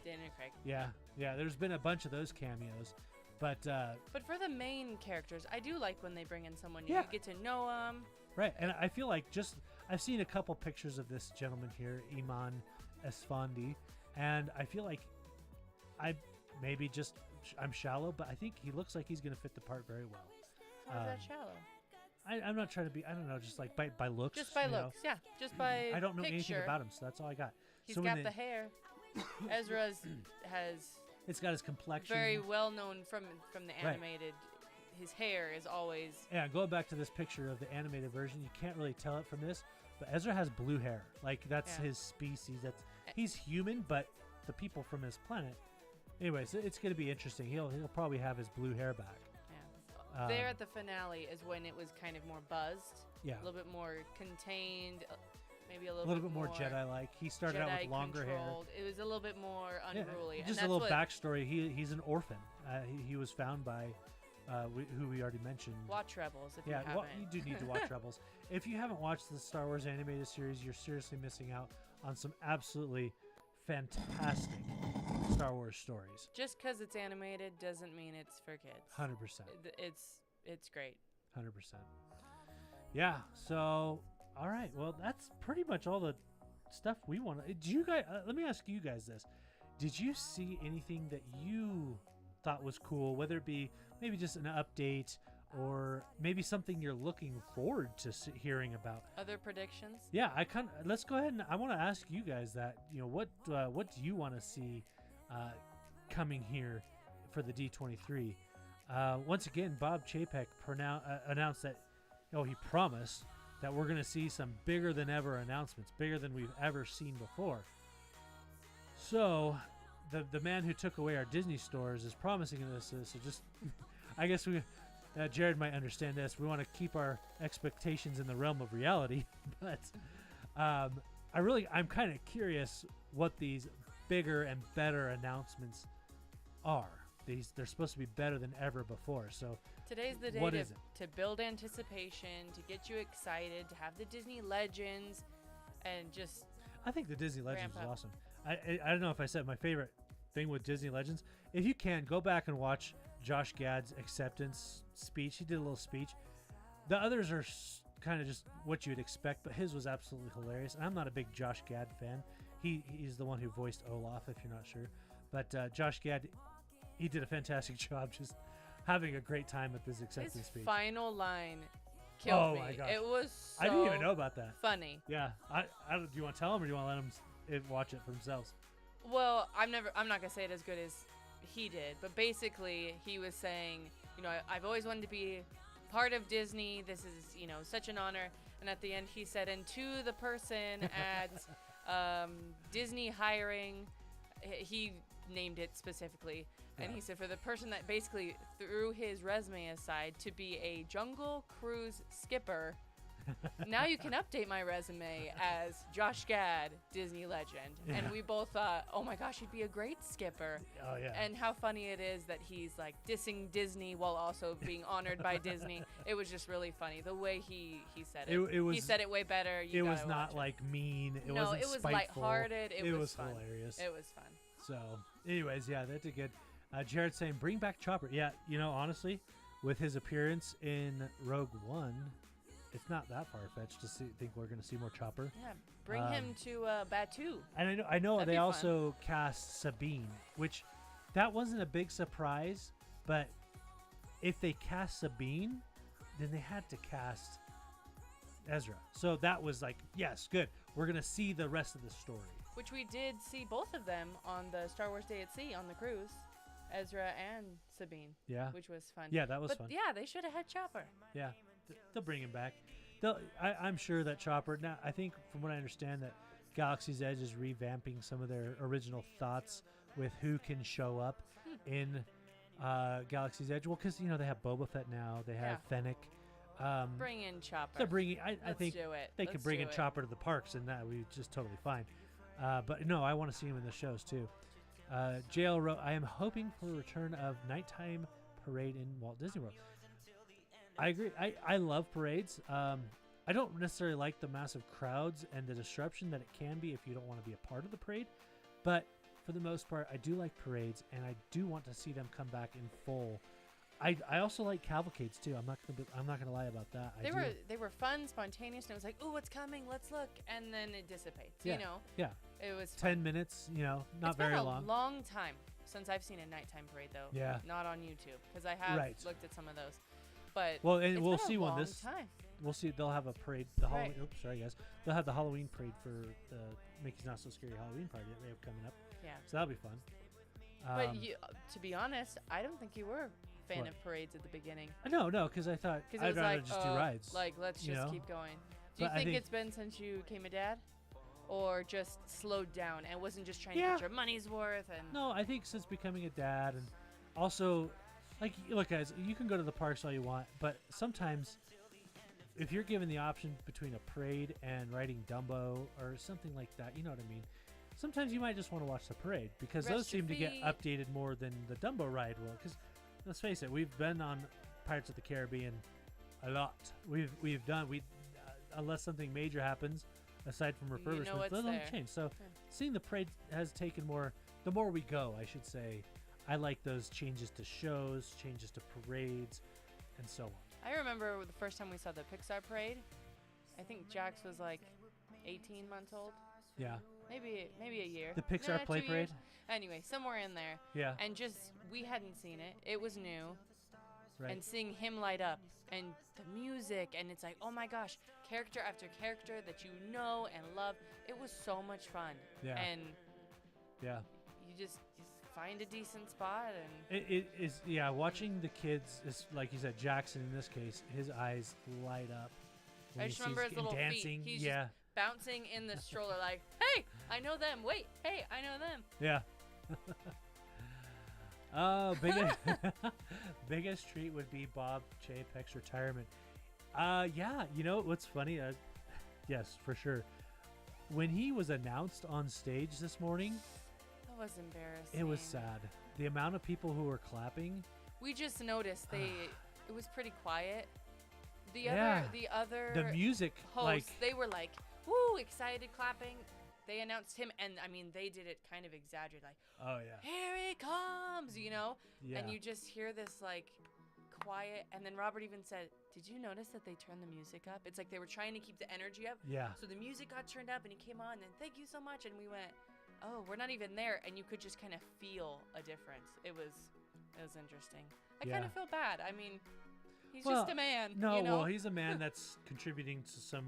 Yeah. There's been a bunch of those cameos, but
for the main characters, I do like when they bring in someone new. You get to know them.
Right, and I feel like I've seen a couple pictures of this gentleman here, Eamon Esfandi, and I feel like I'm shallow, but I think he looks like he's going to fit the part very well.
How's that shallow?
I'm not trying to be. I don't know, just like by looks.
Just by looks, yeah. Just by
I don't know
picture.
anything about him, so that's all I got.
He's got the hair. Ezra's has.
It's got his complexion.
Very well known from the animated. Right. His hair is always.
Yeah, going back to this picture of the animated version, you can't really tell it from this, but Ezra has blue hair. Like, that's his species. he's human, but the people from his planet. Anyways, it's going to be interesting. He'll probably have his blue hair back.
Yeah. There at the finale is when it was kind of more buzzed.
Yeah.
A little bit more contained. Maybe a
little bit more Jedi-like. He started out with longer
controlled. It was a little bit more unruly.
Just a little backstory. He's an orphan. He was found by who we already mentioned.
Watch Rebels if you haven't.
Well, you do need to watch Rebels. If you haven't watched the Star Wars animated series, you're seriously missing out on some absolutely fantastic Star Wars stories.
Just because it's animated doesn't mean it's for kids.
100%.
It's great.
100%. Yeah. So, all right. Well, that's pretty much all the stuff we want to. Do you guys? Let me ask you guys this: did you see anything that you thought was cool? Whether it be maybe just an update or maybe something you're looking forward to hearing about.
Other predictions?
Yeah, let's go ahead and I want to ask you guys that. What do you want to see coming here for the D23? Once again, Bob Chapek announced that. He promised that we're going to see some bigger than ever announcements, bigger than we've ever seen before. So, the man who took away our Disney stores is promising this. So just, I guess Jared might understand this. We want to keep our expectations in the realm of reality, but I'm kind of curious what these bigger and better announcements are. They're supposed to be better than ever before. So
today's the day to build anticipation, to get you excited, to have the Disney Legends, and just.
I think the Disney Legends is awesome. I don't know if I said my favorite thing with Disney Legends. If you can, go back and watch Josh Gad's acceptance speech. He did a little speech. The others are kind of just what you would expect, but his was absolutely hilarious. And I'm not a big Josh Gad fan. He's the one who voiced Olaf, if you're not sure. But Josh Gad, he did a fantastic job just having a great time at this acceptance speech.
His final line killed me. My gosh. It was so
I didn't even know about that.
Funny.
Yeah. Do you want to tell him or do you want to let him watch it for themselves?
Well, I'm not going to say it as good as he did, but basically he was saying, I've always wanted to be part of Disney. This is, such an honor. And at the end he said, and to the person at Disney hiring, he named it specifically. And he said, for the person that basically threw his resume aside to be a Jungle Cruise skipper, now you can update my resume as Josh Gad, Disney legend. Yeah. And we both thought, oh my gosh, he'd be a great skipper.
Oh, yeah.
And how funny it is that he's like dissing Disney while also being honored by Disney. It was just really funny the way he said it. He said it way better.
It was not like mean. It wasn't
it was
spiteful.
lighthearted. It was fun.
Hilarious.
It was fun.
So, anyways, yeah, that's a good. Jared saying, bring back Chopper. Yeah, honestly, with his appearance in Rogue One, it's not that far-fetched to think we're going to see more Chopper.
Yeah, bring him to Batuu.
And I know they also cast Sabine, which that wasn't a big surprise, but if they cast Sabine, then they had to cast Ezra. So that was like, yes, good. We're going to see the rest of the story.
Which we did see both of them on the Star Wars Day at Sea on the cruise. Ezra and Sabine.
Yeah.
Which was fun.
Yeah, that was fun.
Yeah, they should have had Chopper.
Yeah. They'll bring him back. I'm sure that Chopper, now I think from what I understand that Galaxy's Edge is revamping some of their original thoughts with who can show up in Galaxy's Edge. Well, because, they have Boba Fett now. They have Fennec.
Bring in Chopper.
They're bringing, I think
do it.
they could bring in Chopper to the parks and that would be just totally fine. But no, I want to see him in the shows too. JL wrote, I am hoping for a return of nighttime parade in Walt Disney World. I agree. I love parades. I don't necessarily like the massive crowds and the disruption that it can be if you don't want to be a part of the parade. But for the most part, I do like parades, and I do want to see them come back in full. I also like cavalcades too. I'm not gonna lie about that.
They were fun, spontaneous, and it was like, ooh, what's coming? Let's look, and then it dissipates.
Yeah. Yeah.
It was
10 minutes. Not very long.
It's been a long time since I've seen a nighttime parade though.
Yeah.
Not on YouTube because I have looked at some of those. But
and we'll see one this
time.
We'll see. They'll have a parade. Halloween. Oops, sorry guys. They'll have the Halloween parade for the Mickey's Not So Scary Halloween party that they have coming up.
Yeah.
So that'll be fun.
But to be honest, I don't think you were a fan of parades at the beginning.
No, because I thought I'd rather just do rides.
Like, let's just keep going. Do you think it's been since you became a dad? or just slowed down and wasn't just trying to
Yeah.
get your money's worth. And
No, I think since becoming a dad, and also, like, look, guys, you can go to the parks all you want, but sometimes if you're given the option between a parade and riding Dumbo or something like that, you know what I mean? Sometimes you might just want to watch the parade because those
Rest your
seem to get
feet.
updated more than the Dumbo ride will. Because let's face it, we've been on Pirates of the Caribbean a lot. We've done unless something major happens, aside from
You know
refurbishment,
what's
those don't
there.
change. So
Yeah.
seeing the parade has taken more. The more we go, I should say, I like those changes to shows, changes to parades, and so on.
I remember the first time we saw the Pixar parade. I think Jax was like 18 months old,
Yeah,
maybe a year.
the Pixar
Nah,
Play
2
Parade.
years. Anyway, somewhere in there,
Yeah,
and just we hadn't seen it. It was new,
right.
and seeing him light up and the music, and it's like, oh my gosh, character after character that you know and love. It was so much fun.
Yeah.
And
Yeah.
you just find a decent spot and
It is, yeah, watching the kids, is like you said, Jackson in this case, his eyes light up. when
I
he
just remember
sees
his little
dancing.
feet. He's
yeah,
just bouncing in the stroller like, hey, I know them. Wait, hey, I know them.
yeah. Biggest, biggest treat would be Bob Chapek's retirement. Yeah, you know what's funny? Yes, for sure. When he was announced on stage this morning,
That was embarrassing.
it was sad. The amount of people who were clapping.
We just noticed it was pretty quiet. The
Yeah.
other
The music,
hosts,
like,
they were like, woo, excited, clapping. They announced him, and I mean, they did it kind of exaggerated, like,
oh yeah,
here he comes, you know?
yeah,
And you just hear this, like, quiet, and then Robert even said, did you notice that they turned the music up? It's like they were trying to keep the energy up.
yeah.
So the music got turned up, and he came on, and thank you so much, and we went, oh, we're not even there, and you could just kind of feel a difference. It was interesting. I kind
Yeah.
of feel bad. I mean, he's
Well,
just a man.
No,
you know?
well, he's a man that's contributing to some,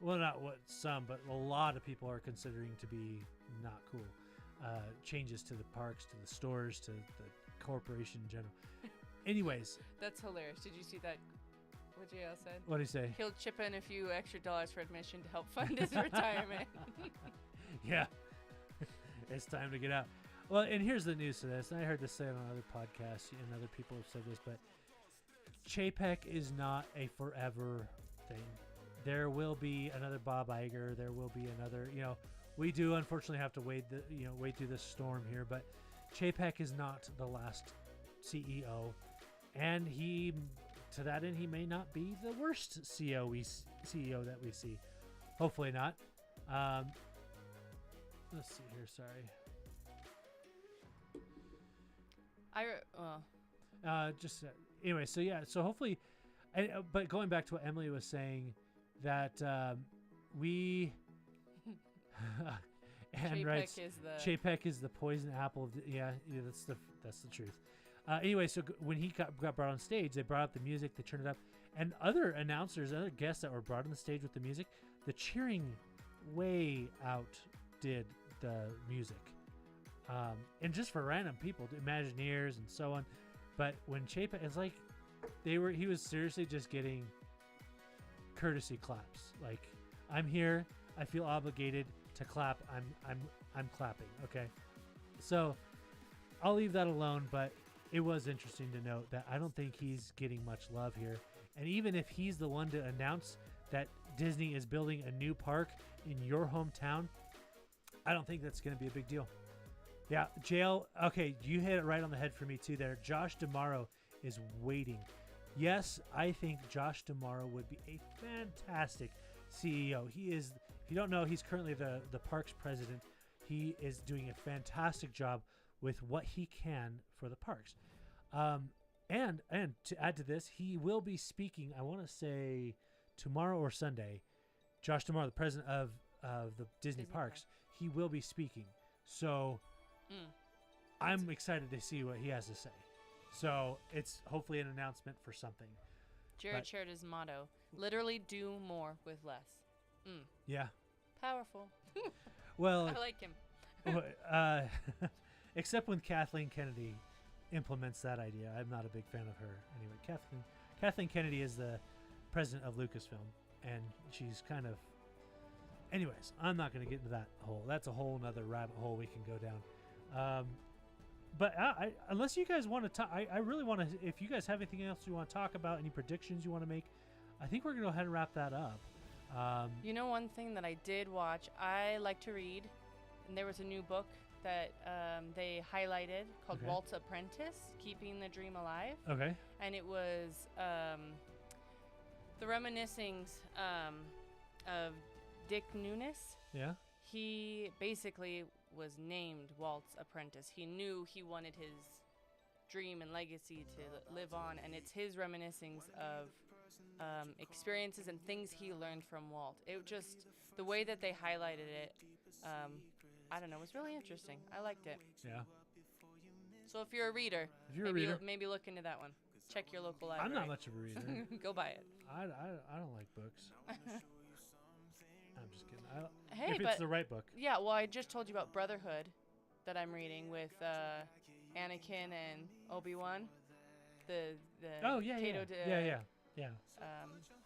well, not what some, but a lot of people are considering to be not cool. Changes to the parks, to the stores, to the corporation in general. Anyways,
That's hilarious. Did you see that? What JL said?
what do you say?
He'll chip in a few extra dollars for admission to help fund his retirement.
Yeah, it's time to get out. Well, and here's the news to this. And I heard this said on other podcasts, and other people have said this, but Chapek is not a forever thing. There will be another Bob Iger. There will be another. You know, we do unfortunately have to wade through this storm here. But Chapek is not the last CEO, and he, to that end, he may not be the worst CEO that we see. Hopefully not. Let's see here. Sorry. Anyway, so yeah, so hopefully, but going back to what Emily was saying, that we and right, Chapek is the poison apple of the, yeah, that's the truth. Anyway, so when he got brought on stage, they brought up the music, they turned it up, and other announcers, other guests that were brought on the stage with the music, the cheering way outdid the music. And just for random people, Imagineers and so on. But when Chapek, it's like he was seriously just getting courtesy claps. Like, I'm here, I feel obligated to clap. I'm clapping. Okay, so I'll leave that alone. But it was interesting to note that I don't think he's getting much love here. And even if he's the one to announce that Disney is building a new park in your hometown, I don't think that's going to be a big deal. Yeah, Jail. Okay, you hit it right on the head for me too there. Josh D'Amaro is waiting. Yes, I think Josh D'Amaro would be a fantastic CEO. He is, if you don't know, he's currently the parks president. He is doing a fantastic job with what he can for the parks. And to add to this, he will be speaking, I want to say tomorrow or Sunday. Josh D'Amaro, the president of the Disney parks, he will be speaking. So I'm excited to see what he has to say. So it's hopefully an announcement for something.
Jared shared his motto: literally do more with less.
Yeah.
Powerful.
Well,
I like him.
except when Kathleen Kennedy implements that idea. I'm not a big fan of her. Anyway, Kathleen Kennedy is the president of Lucasfilm, and she's kind of anyways, I'm not going to get into that hole. That's a whole nother rabbit hole we can go down. But unless you guys want to talk, I really want to, if you guys have anything else you want to talk about, any predictions you want to make, I think we're going to go ahead and wrap that up.
You know, one thing that I did watch, I like to read, and there was a new book that they highlighted called Walt's Apprentice, Keeping the Dream Alive.
Okay.
And it was the reminiscings of Dick Nunes.
Yeah.
He basically was named Walt's Apprentice. He knew he wanted his dream and legacy to live on, and it's his reminiscings of experiences and things he learned from Walt. It just, the way that they highlighted it, I don't know, it was really interesting. I liked it.
Yeah.
So if you're a reader, maybe look into that one. Check your local library.
I'm not much of a reader.
Go buy it.
I don't like books. I'm just kidding.
Hey,
if it's the right book.
Yeah, well, I just told you about Brotherhood that I'm reading with Anakin and Obi-Wan. The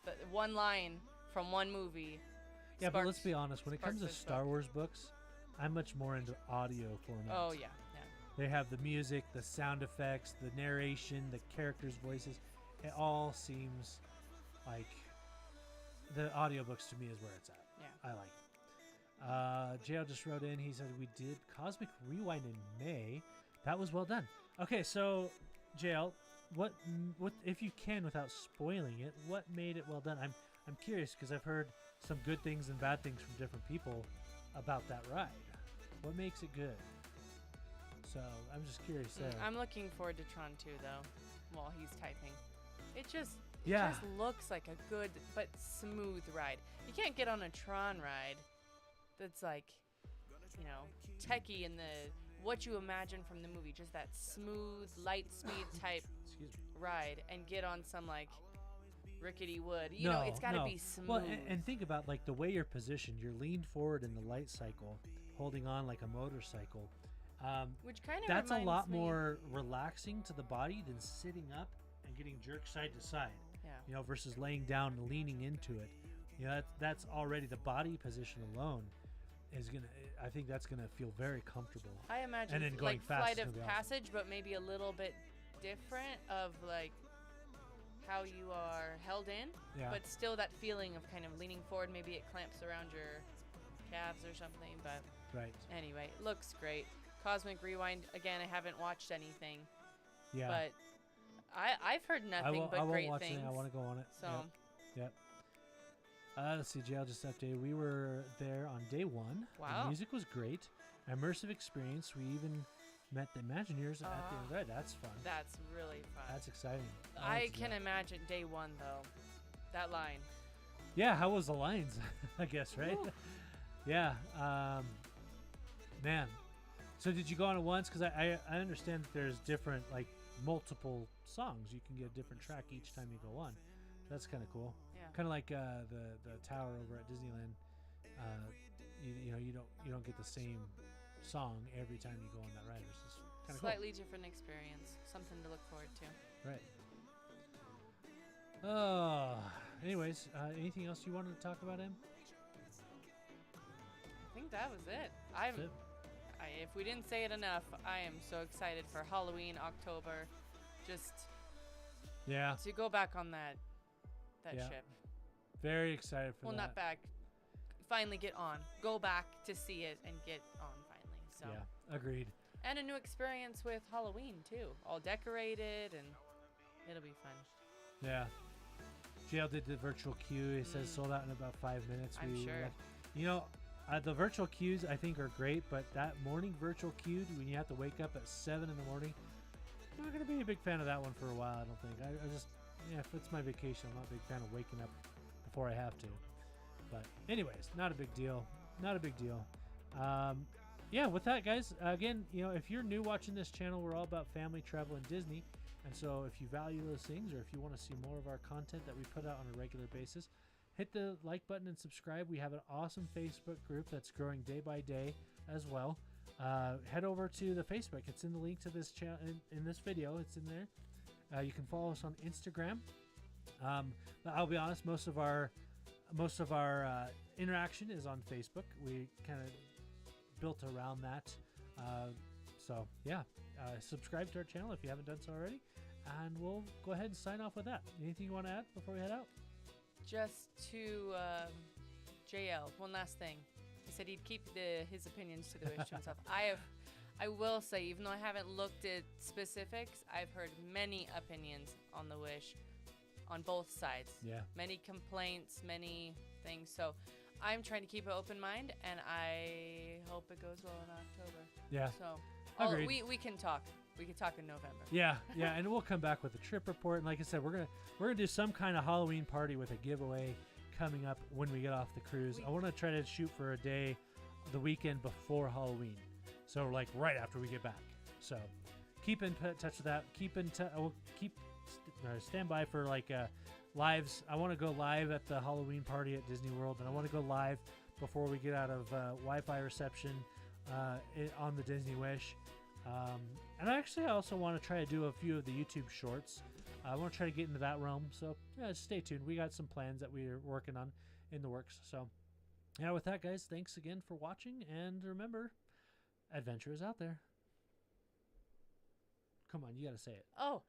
the one line from one movie.
Yeah, but let's be honest. When it comes to Star Wars books, I'm much more into audio format.
Oh yeah.
They have the music, the sound effects, the narration, the characters' voices. It all seems like the audiobooks to me is where it's at.
Yeah.
I like it. JL just wrote in. He said, we did Cosmic Rewind in May. That was well done. Okay, so JL, what if you can, without spoiling it, what made it well done? I'm curious because I've heard some good things and bad things from different people about that ride. What makes it good? So I'm just curious there.
I'm looking forward to Tron 2 though, while he's typing. It just looks like a good but smooth ride. You can't get on a Tron ride that's like, you know, techie in the what you imagine from the movie, just that smooth, light speed type ride, and get on some like rickety wood. You know, it's got to be smooth.
Well, and think about like the way you're positioned. You're leaned forward in the light cycle, holding on like a motorcycle.
Which kind of
that's a lot more relaxing to the body than sitting up and getting jerked side to side.
Yeah.
You know, versus laying down and leaning into it. You know, that's already the body position alone is gonna. I think that's gonna feel very comfortable.
I imagine
and then going
like
fast
Flight of Passage, but maybe a little bit different of like how you are held in, but still that feeling of kind of leaning forward. Maybe it clamps around your calves or something. But anyway, it looks great. Cosmic Rewind, again, I haven't watched anything.
Yeah.
But I've heard nothing but great
watch
things.
It. I want to go on it.
So.
Yep. Let's see, JL just updated. We were there on day 1.
Wow.
The music was great. Immersive experience. We even met the Imagineers at the end of the ride. That's fun.
That's really fun.
That's exciting.
I can imagine day 1, though. That line.
Yeah, how was the lines? I guess, right? Yeah. Man. So did you go on it once? Because I understand that there's different, like, multiple songs. You can get a different track each time you go on. That's kind of cool.
Yeah.
Kind of like the tower over at Disneyland. You know, you don't get the same song every time you go on that ride, which is kind of
slightly different experience. Something to look forward to.
Right. Anyways, anything else you wanted to talk about, Em?
I think that was it. If we didn't say it enough, I am so excited for Halloween, October. Just to go back on that ship.
Very excited for that.
Well, not back. Finally get on. Go back to see it and get on finally. So.
Yeah, agreed.
And a new experience with Halloween too. All decorated, and it'll be fun.
Yeah. JL did the virtual queue. It says sold out in about 5 minutes.
I'm sure.
You know, the virtual queues I think are great, but that morning virtual queue when you have to wake up at 7 in the morning, I'm not going to be a big fan of that one for a while, I don't think. I just, if it's my vacation, I'm not a big fan of waking up before I have to. But anyways, not a big deal. Not a big deal. Yeah, with that, guys, again, you know, if you're new watching this channel, we're all about family, travel, and Disney. And so if you value those things, or if you want to see more of our content that we put out on a regular basis, hit the like button and subscribe. We have an awesome Facebook group that's growing day by day as well. Head over to the Facebook. It's in the link to this channel in this video. It's in there. You can follow us on Instagram. I'll be honest, most of our most of our interaction is on Facebook. We kind of built around that. So yeah, subscribe to our channel if you haven't done so already, and we'll go ahead and sign off with that. Anything you want to add before we head out?
Just to JL, one last thing. He said he'd keep his opinions to the wish to himself. I will say, even though I haven't looked at specifics, I've heard many opinions on the wish on both sides.
Yeah.
Many complaints, many things. So I'm trying to keep an open mind, and I hope it goes well in October.
Yeah.
So
Agreed.
we can talk. We can talk in November.
Yeah, yeah, and we'll come back with a trip report. And like I said, we're gonna do some kind of Halloween party with a giveaway coming up when we get off the cruise. I want to try to shoot for a day, the weekend before Halloween, so like right after we get back. So keep in touch with that. We'll stand by for like lives. I want to go live at the Halloween party at Disney World, and I want to go live before we get out of Wi-Fi reception on the Disney Wish. And I also want to try to do a few of the YouTube shorts. I want to try to get into that realm. So yeah, stay tuned. We got some plans that we're working on in the works. So yeah, with that, guys, thanks again for watching. And remember, adventure is out there. Come on, you got to say it.
Oh,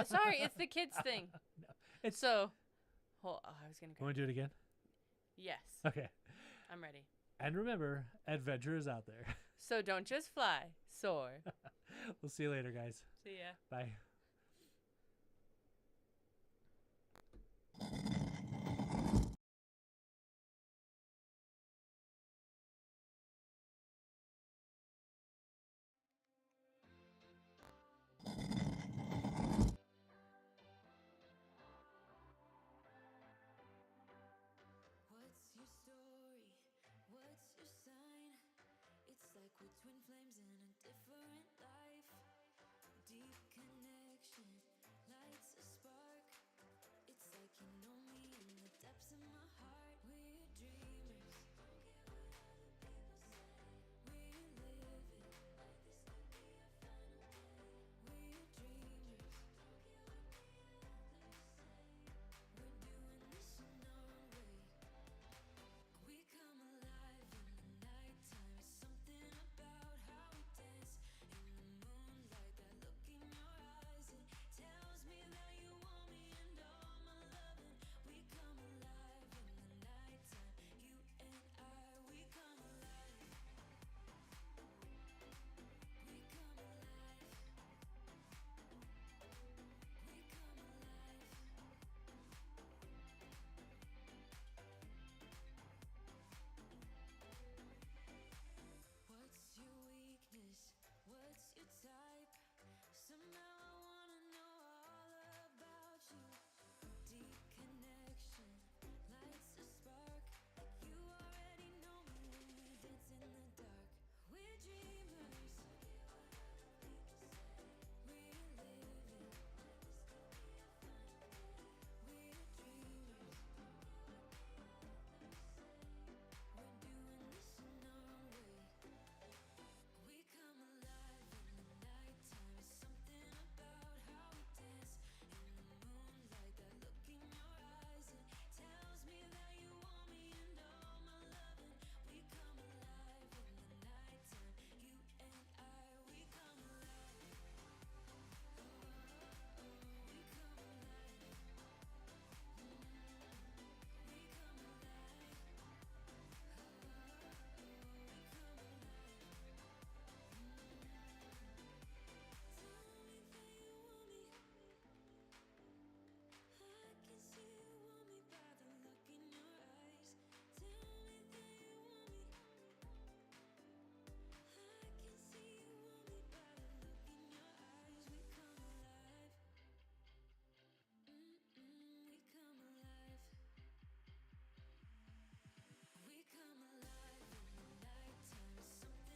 sorry, it's the kids thing.
No, it's
So, I was going to go.
Want to do it again?
Yes,
Okay.
I'm ready.
And remember, adventure is out there.
So don't just fly, soar.
We'll see you later, guys.
See ya.
Bye.
What's your story? What's your sign? It's like we're twin flames in a different life. Deep connection.